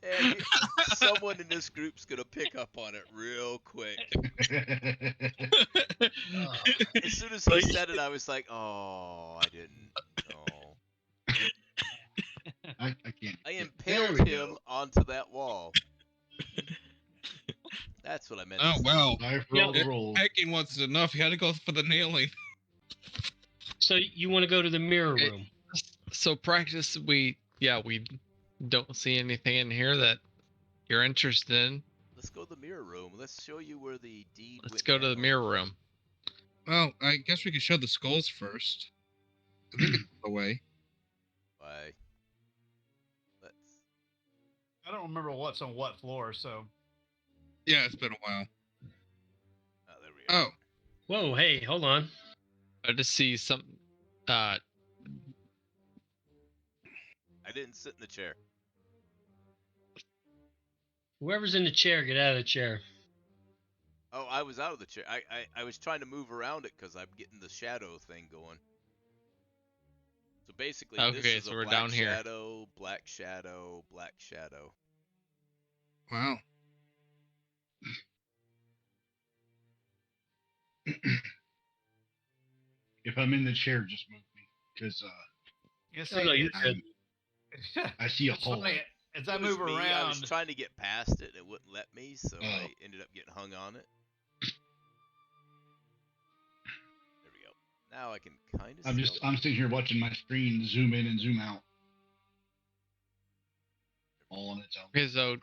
And someone in this group's gonna pick up on it real quick. Oh. As soon as he said it, I was like, "Oh, I didn't." Oh. I can't. I There impaled we him go. onto that wall. That's what I meant. Oh to say. well, I've Yeah. rolled a roll. pecking wasn't enough. You had to go for the nailing. So you want to go to the mirror Okay. room? So practice, we don't see anything in here that you're interested in. Let's go to the mirror room. Let's show you where the deed. Let's went go to the down. mirror room. Well, I guess we could show the skulls first. I think it's the way. Why? Let's. I don't remember what's on what floor, so Yeah, it's been a while. Oh, there we go. Oh, Whoa, hey, hold on. I just see some. I didn't sit in the chair. Whoever's in the chair, get out of the chair. Oh, I was out of the chair. I was trying to move around it because I'm getting the shadow thing going. So basically, this Okay, is so a we're black down here. shadow, black shadow, black shadow. wow. If I'm in the chair, just move me, because you Oh, no, you're good. I see a It's hole. funny, as I It was move me. I was around, trying to get past it and it wouldn't let me, so Oh. I ended up getting hung on it. There we go. Now I can kind of. I'm sitting here watching my screen zoom in and zoom out, all on its own. Okay, so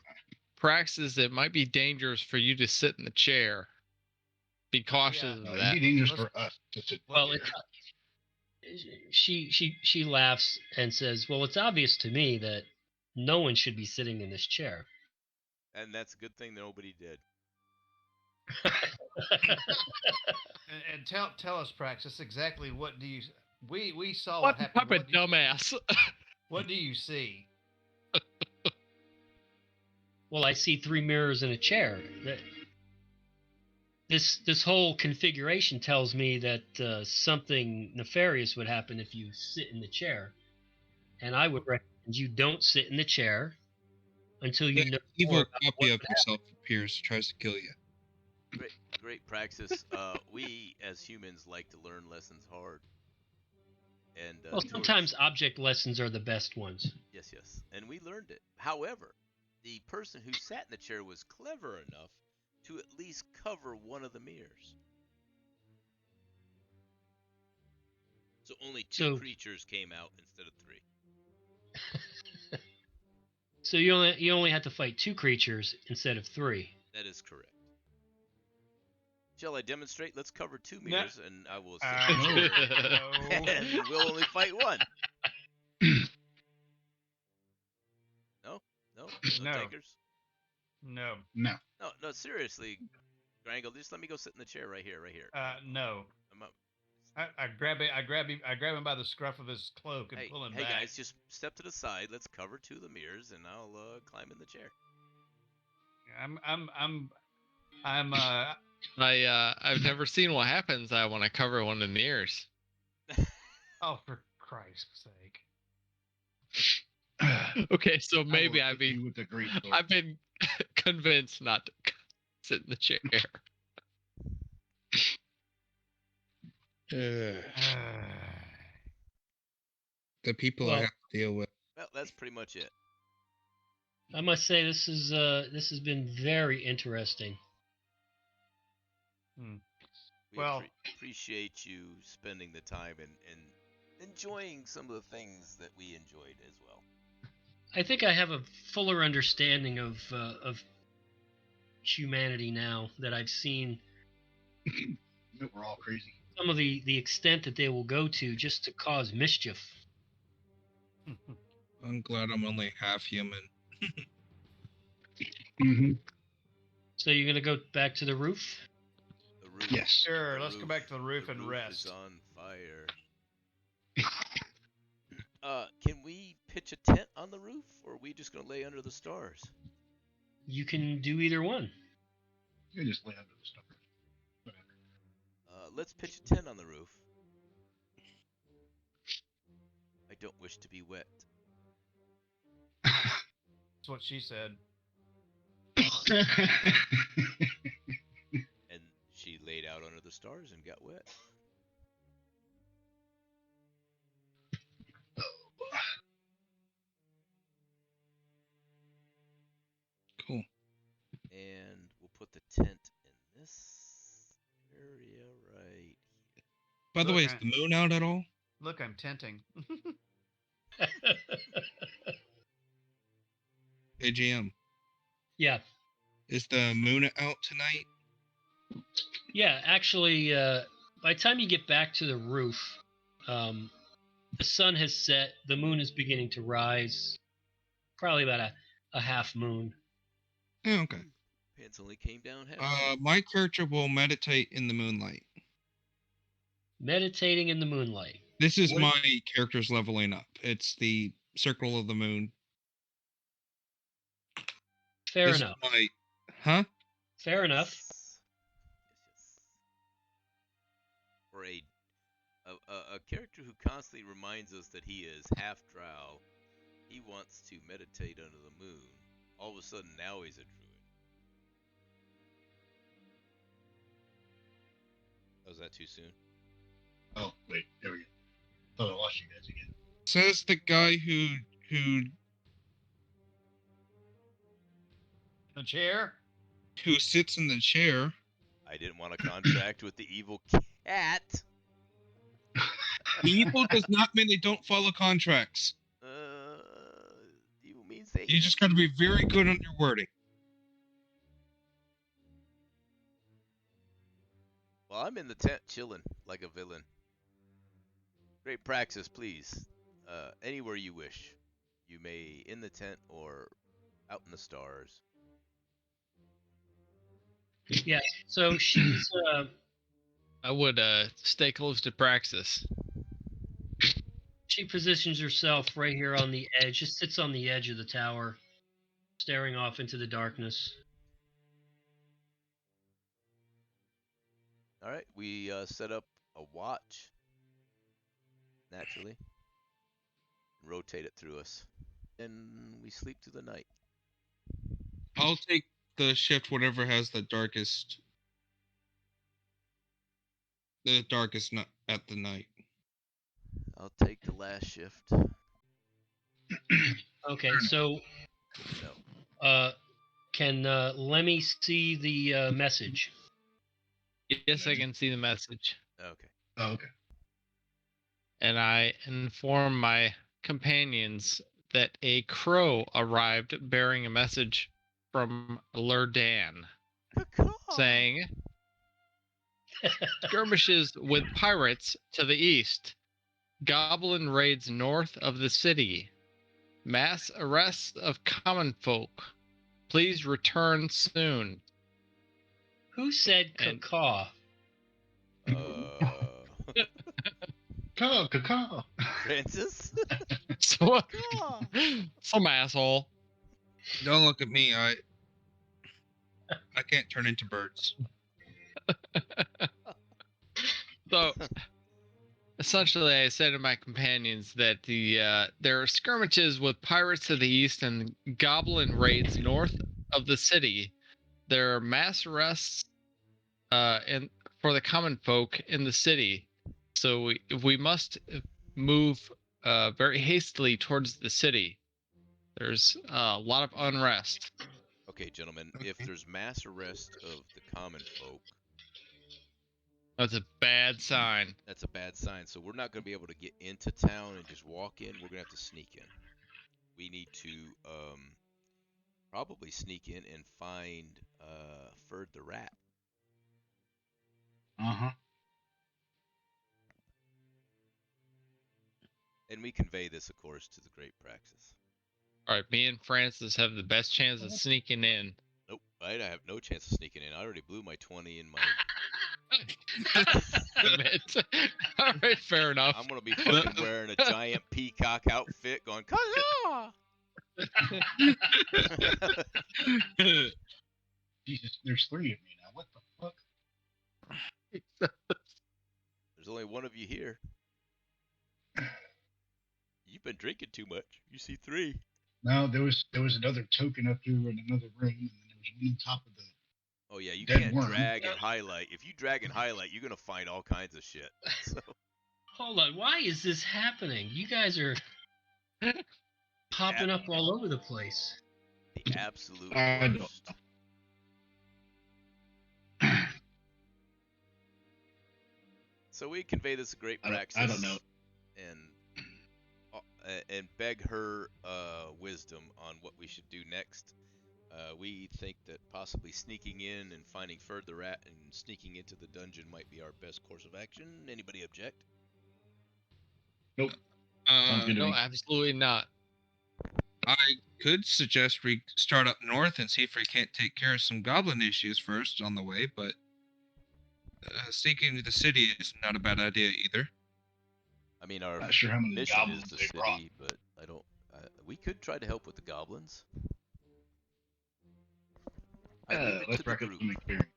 Praxis, it might be dangerous for you to sit in the chair. Be cautious of It'd that. be dangerous Let's- for us to sit. Well, here. she laughs and says, "Well, it's obvious to me that no one should be sitting in this chair." And that's a good thing that nobody did. And tell us, Praxis, exactly what do you? We saw What what type happened. of dumbass? What do you see? Well, I see 3 mirrors in a chair. This whole configuration tells me that something nefarious would happen if you sit in the chair, and I would recommend you don't sit in the chair until you know Evil more about copy what of would yourself appears, tries to kill you. Great Praxis. We as humans like to learn lessons hard. And Well, sometimes object lessons are the best ones. yes, and we learned it. However, the person who sat in the chair was clever enough to at least cover one of the mirrors. So only two creatures came out instead of 3. So you only have to fight 2 creatures instead of 3. That is correct. Shall I demonstrate? Let's cover 2 No. mirrors, and I will. No. And we'll only fight 1. No, No. takers. No. No. No, seriously, Grangle, just let me go sit in the chair right here. No. I'm up. I grab him by the scruff of his cloak and pull him Hey back. guys, just step to the side. Let's cover 2 of the mirrors, and I'll climb in the chair. I've never seen what happens when I cover one of the mirrors. Oh, for Christ's sake! Okay, so I maybe will hit you with the great sword. I've been convinced not to sit in the chair. The people I Well- have to deal with. Well, that's pretty much it. I must say this has been very interesting. We Well- appreciate you spending the time and enjoying some of the things that we enjoyed as well. I think I have a fuller understanding of humanity now that I've seen We're all crazy. some of the extent that they will go to just to cause mischief. I'm glad I'm only half human. Mm-hmm. So you're gonna go back to the roof? The roof. Yes. Sure, the let's go back to the roof and Is rest. on fire. Can we pitch a tent on the roof, or are we just gonna lay under the stars? You can do either one. You just lay under the stars. Let's pitch a tent on the roof. I don't wish to be wet. That's what she said. And she laid out under the stars and got wet. Cool. And we'll put the tent in this area right here. By the way, is Okay. the moon out at all? Look, I'm tenting. Hey, GM. Yeah. Is the moon out tonight? Yeah, actually, by the time you get back to the roof, the sun has set, the moon is beginning to rise, probably about a half moon. Yeah, okay. Pants only came down half. My character will meditate in the moonlight. Meditating in the moonlight. This is What- my character's leveling up. It's the circle of the moon. Fair This is enough. Huh? Fair enough. Yes. For a character who constantly reminds us that he is half drow, he wants to meditate under the moon. All of a sudden, now he's a druid. Was that too soon? Oh, wait. There we go. Thought I lost you guys again. Says the guy who The chair? sits in the chair. I didn't want a contract with the evil cat. Evil does not mean they don't follow contracts. Evil means they. You just got to be very good on your wording. Well, I'm in the tent chilling like a villain. Great praxis, please. Anywhere you wish. You may in the tent or out in the stars. Yeah. So she's I would stay close to Praxis. she positions herself right here on the edge, just sits on the edge of the tower, staring off into the darkness. All right, we set up a watch. Naturally. Rotate it through us. And we sleep through the night. I'll take the shift whatever has the darkest at the night. I'll take the last shift. Okay, so No. can Lemmy see the message? Yes, I can see the message. Okay. Oh, okay. And I inform my companions that a crow arrived bearing a message from Lurdan saying, skirmishes with pirates to the east, goblin raids north of the city, mass arrests of common folk. Please return soon. Who said And- cacaw? Caw. Francis? So, Caw. some asshole. Don't look at me. I can't turn into birds. So, essentially, I said to my companions that there are skirmishes with pirates to the east and goblin raids north of the city. There are mass arrests for the common folk in the city. So we must move very hastily towards the city. There's a lot of unrest. Okay, gentlemen, if Okay. there's mass arrest of the common folk, That's a bad sign. that's a bad sign. So we're not going to be able to get into town and just walk in. We're going to have to sneak in. We need to probably sneak in and find Ferd the rat. Uh-huh. And we convey this, of course, to the Great Praxis. All right, me and Francis have the best chance of sneaking in. Nope, I have no chance of sneaking in. I already blew my 20 in my... Admit. All right, fair enough. I'm going to be fucking wearing a giant peacock outfit going, Caw! Jesus, there's 3 of me now. What the fuck? There's only one of you here. You've been drinking too much. You see 3. No, there was another token up here in another room, and then there was one on top of the. Oh yeah, you Dead can't worm. drag and highlight. If you drag and highlight, you're gonna find all kinds of shit. So Hold on, why is this happening? You guys are popping up all over the place. the absolute I don't worst. So we convey this great praxis. I don't know. And beg her wisdom on what we should do next. We think that possibly sneaking in and finding Ferd the rat and sneaking into the dungeon might be our best course of action. Anybody object? Nope. Sounds good to No, me. absolutely not. I could suggest we start up north and see if we can't take care of some goblin issues first on the way, but sneaking into the city is not a bad idea either. I mean, our Not sure how many mission goblins is the they brought. city, but I don't. We could try to help with the goblins. I leave it to Let's the rack up group. some experience.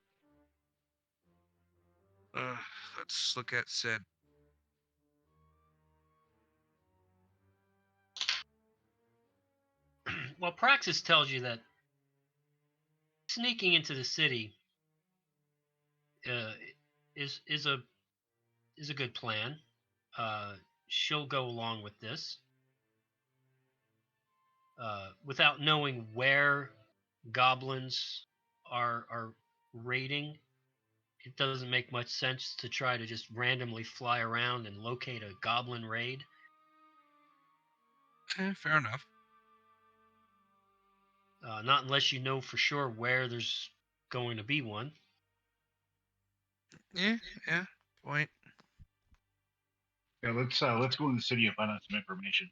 Let's look at said. Well, Praxis tells you that sneaking into the city is a good plan. She'll go along with this. Without knowing where goblins are raiding, it doesn't make much sense to try to just randomly fly around and locate a goblin raid. Fair enough. Not unless you know for sure where there's going to be one. Yeah. Point. Yeah, let's go in the city and find out some information.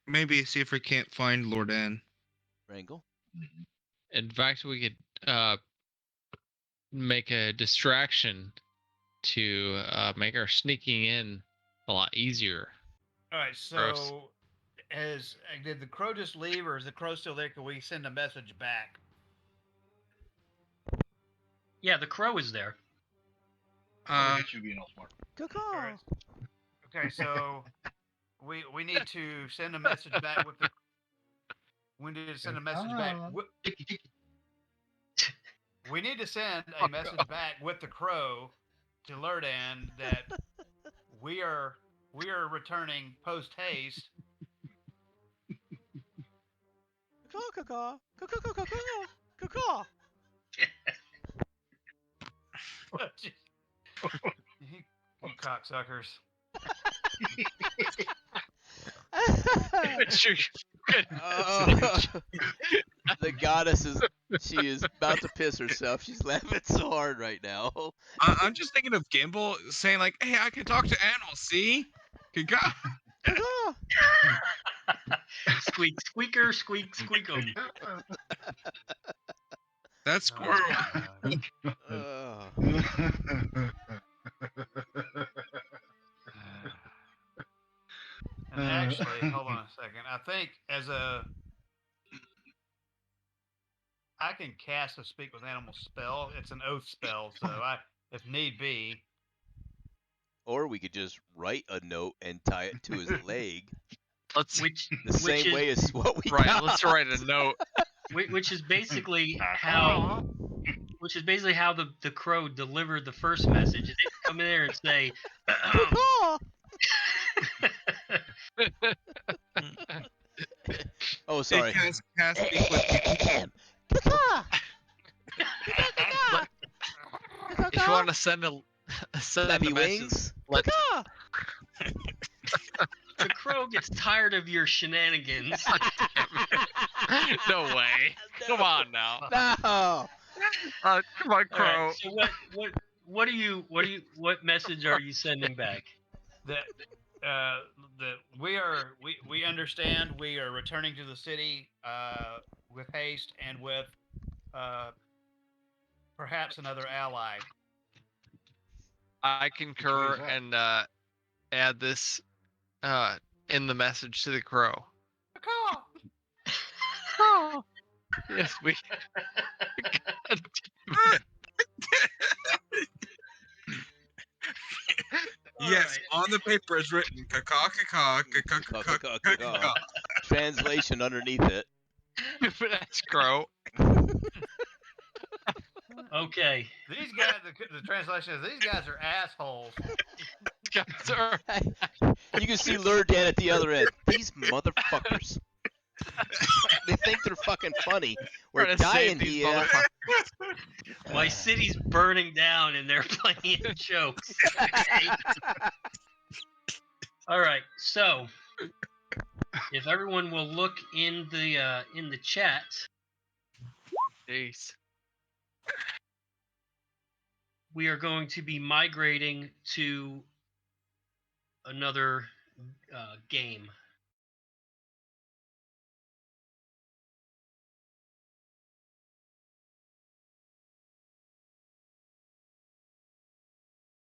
Maybe see if we can't find Lord Ann. Wrangle. In fact, we could make a distraction to make our sneaking in a lot easier. All right. Gross. So, did the crow just leave, or is the crow still there? Can we send a message back? Yeah, the crow is there. That should be enough smart. All right. Okay, so we need to send a message back with the. We need to send a message back. We need to send a message back with the crow to Lurdan that we are returning post haste. You cocksuckers. The goddess she is about to piss herself. She's laughing so hard right now. I'm just thinking of Gimbal saying like, "Hey, I can talk to animals. See, good God." Squeak, squeaker, squeak, squeakum. That's squirrel. And actually, hold on a second. I think I can cast a speak with animal spell. It's an oath spell, so if need be. Or we could just write a note and tie it to his leg. Which The same way as what we Right, got. let's write a note. which is basically how the crow delivered the first message. They come in there and say, Oh, sorry. Cast speak with If you want to send a Flappy message, wings. let's the crow gets tired of your shenanigans. no way. Come on now. No. Come on, All crow. right, so what message are you sending back? That we understand we are returning to the city with haste and with perhaps another ally. I concur and add this in the message to the crow. Oh. Yes, we. yes, on the paper is written caw. Translation underneath it. That's crow. Okay. These guys, the translation is these guys are assholes. You can see Lurdan at the other end. These motherfuckers. They think they're fucking funny. We're dying here. My city's burning down and they're playing jokes. Okay? All right. So, if everyone will look in the chat, Jeez. we are going to be migrating to another game.